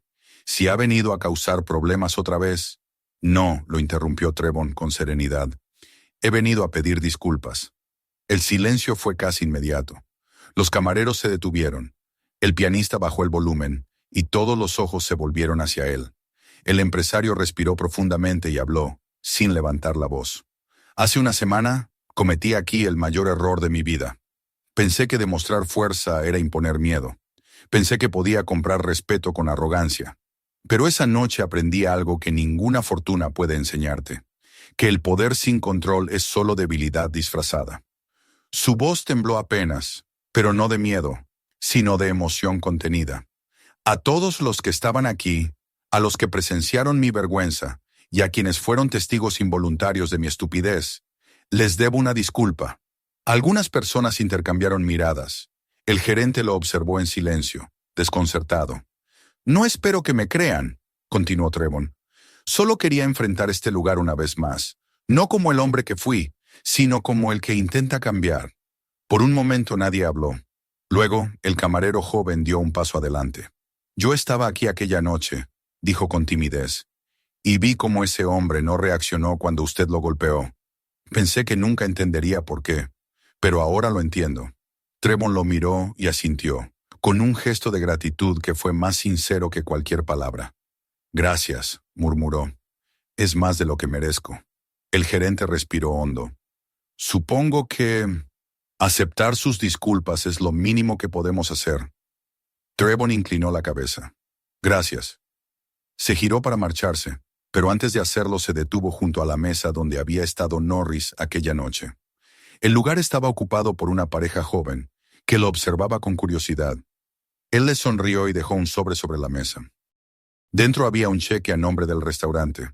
«si ha venido a causar problemas otra vez». «No», lo interrumpió Trevon con serenidad. «He venido a pedir disculpas». El silencio fue casi inmediato. Los camareros se detuvieron. El pianista bajó el volumen, y todos los ojos se volvieron hacia él. El empresario respiró profundamente y habló, sin levantar la voz. «Hace una semana cometí aquí el mayor error de mi vida. Pensé que demostrar fuerza era imponer miedo. Pensé que podía comprar respeto con arrogancia. Pero esa noche aprendí algo que ninguna fortuna puede enseñarte, que el poder sin control es solo debilidad disfrazada». Su voz tembló apenas, pero no de miedo, sino de emoción contenida. «A todos los que estaban aquí, a los que presenciaron mi vergüenza y a quienes fueron testigos involuntarios de mi estupidez, les debo una disculpa». Algunas personas intercambiaron miradas. El gerente lo observó en silencio, desconcertado. «No espero que me crean», continuó Trevon. «Solo quería enfrentar este lugar una vez más, no como el hombre que fui, sino como el que intenta cambiar». Por un momento nadie habló. Luego, el camarero joven dio un paso adelante. «Yo estaba aquí aquella noche», dijo con timidez, «y vi cómo ese hombre no reaccionó cuando usted lo golpeó. Pensé que nunca entendería por qué, pero ahora lo entiendo». Trevon lo miró y asintió, con un gesto de gratitud que fue más sincero que cualquier palabra. «Gracias», murmuró. «Es más de lo que merezco». El gerente respiró hondo. «Supongo que aceptar sus disculpas es lo mínimo que podemos hacer». Trevon inclinó la cabeza. «Gracias». Se giró para marcharse, pero antes de hacerlo se detuvo junto a la mesa donde había estado Norris aquella noche. El lugar estaba ocupado por una pareja joven, que lo observaba con curiosidad. Él le sonrió y dejó un sobre la mesa. Dentro había un cheque a nombre del restaurante,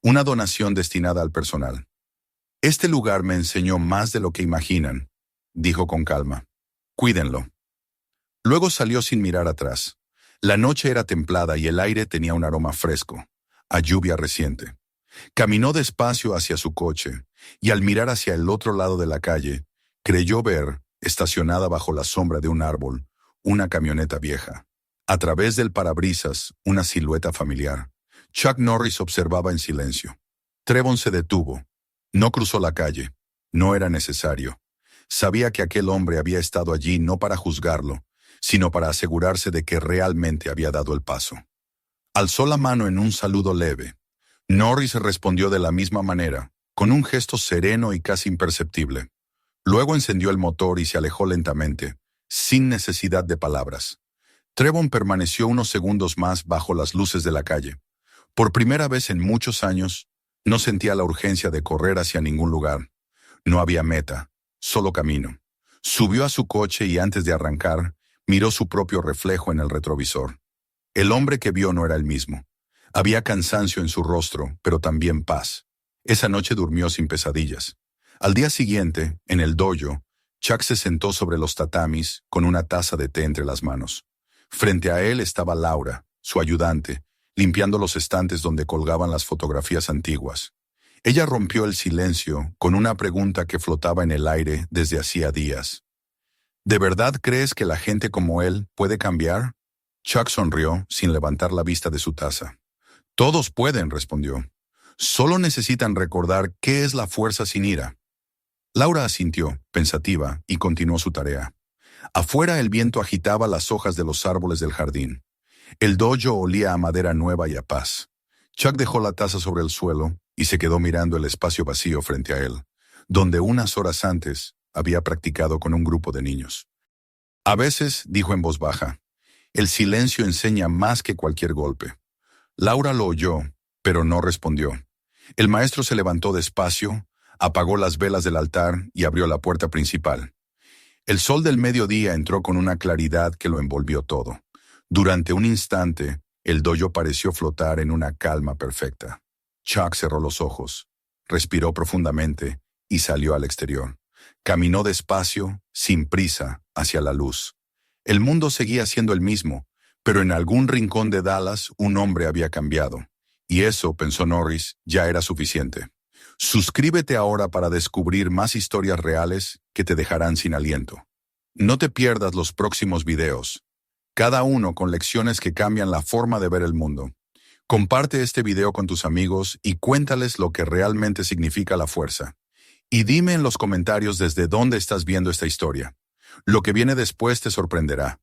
una donación destinada al personal. «Este lugar me enseñó más de lo que imaginan», dijo con calma. «Cuídenlo». Luego salió sin mirar atrás. La noche era templada y el aire tenía un aroma fresco, a lluvia reciente. Caminó despacio hacia su coche y al mirar hacia el otro lado de la calle, creyó ver, estacionada bajo la sombra de un árbol, una camioneta vieja. A través del parabrisas, una silueta familiar. Chuck Norris observaba en silencio. Trevon se detuvo. No cruzó la calle. No era necesario. Sabía que aquel hombre había estado allí no para juzgarlo, sino para asegurarse de que realmente había dado el paso. Alzó la mano en un saludo leve. Norris respondió de la misma manera, con un gesto sereno y casi imperceptible. Luego encendió el motor y se alejó lentamente, sin necesidad de palabras. Trevon permaneció unos segundos más bajo las luces de la calle. Por primera vez en muchos años, no sentía la urgencia de correr hacia ningún lugar. No había meta, solo camino. Subió a su coche y antes de arrancar, miró su propio reflejo en el retrovisor. El hombre que vio no era el mismo. Había cansancio en su rostro, pero también paz. Esa noche durmió sin pesadillas. Al día siguiente, en el dojo, Chuck se sentó sobre los tatamis con una taza de té entre las manos. Frente a él estaba Laura, su ayudante, limpiando los estantes donde colgaban las fotografías antiguas. Ella rompió el silencio con una pregunta que flotaba en el aire desde hacía días. ¿De verdad crees que la gente como él puede cambiar? Chuck sonrió sin levantar la vista de su taza. Todos pueden, respondió. Solo necesitan recordar qué es la fuerza sin ira. Laura asintió, pensativa, y continuó su tarea. Afuera el viento agitaba las hojas de los árboles del jardín. El dojo olía a madera nueva y a paz. Chuck dejó la taza sobre el suelo y se quedó mirando el espacio vacío frente a él, donde unas horas antes había practicado con un grupo de niños. A veces, dijo en voz baja, el silencio enseña más que cualquier golpe. Laura lo oyó, pero no respondió. El maestro se levantó despacio, apagó las velas del altar y abrió la puerta principal. El sol del mediodía entró con una claridad que lo envolvió todo. Durante un instante, el dojo pareció flotar en una calma perfecta. Chuck cerró los ojos, respiró profundamente y salió al exterior. Caminó despacio, sin prisa, hacia la luz. El mundo seguía siendo el mismo, pero en algún rincón de Dallas un hombre había cambiado. Y eso, pensó Norris, ya era suficiente. Suscríbete ahora para descubrir más historias reales que te dejarán sin aliento. No te pierdas los próximos videos, cada uno con lecciones que cambian la forma de ver el mundo. Comparte este video con tus amigos y cuéntales lo que realmente significa la fuerza. Y dime en los comentarios desde dónde estás viendo esta historia. Lo que viene después te sorprenderá.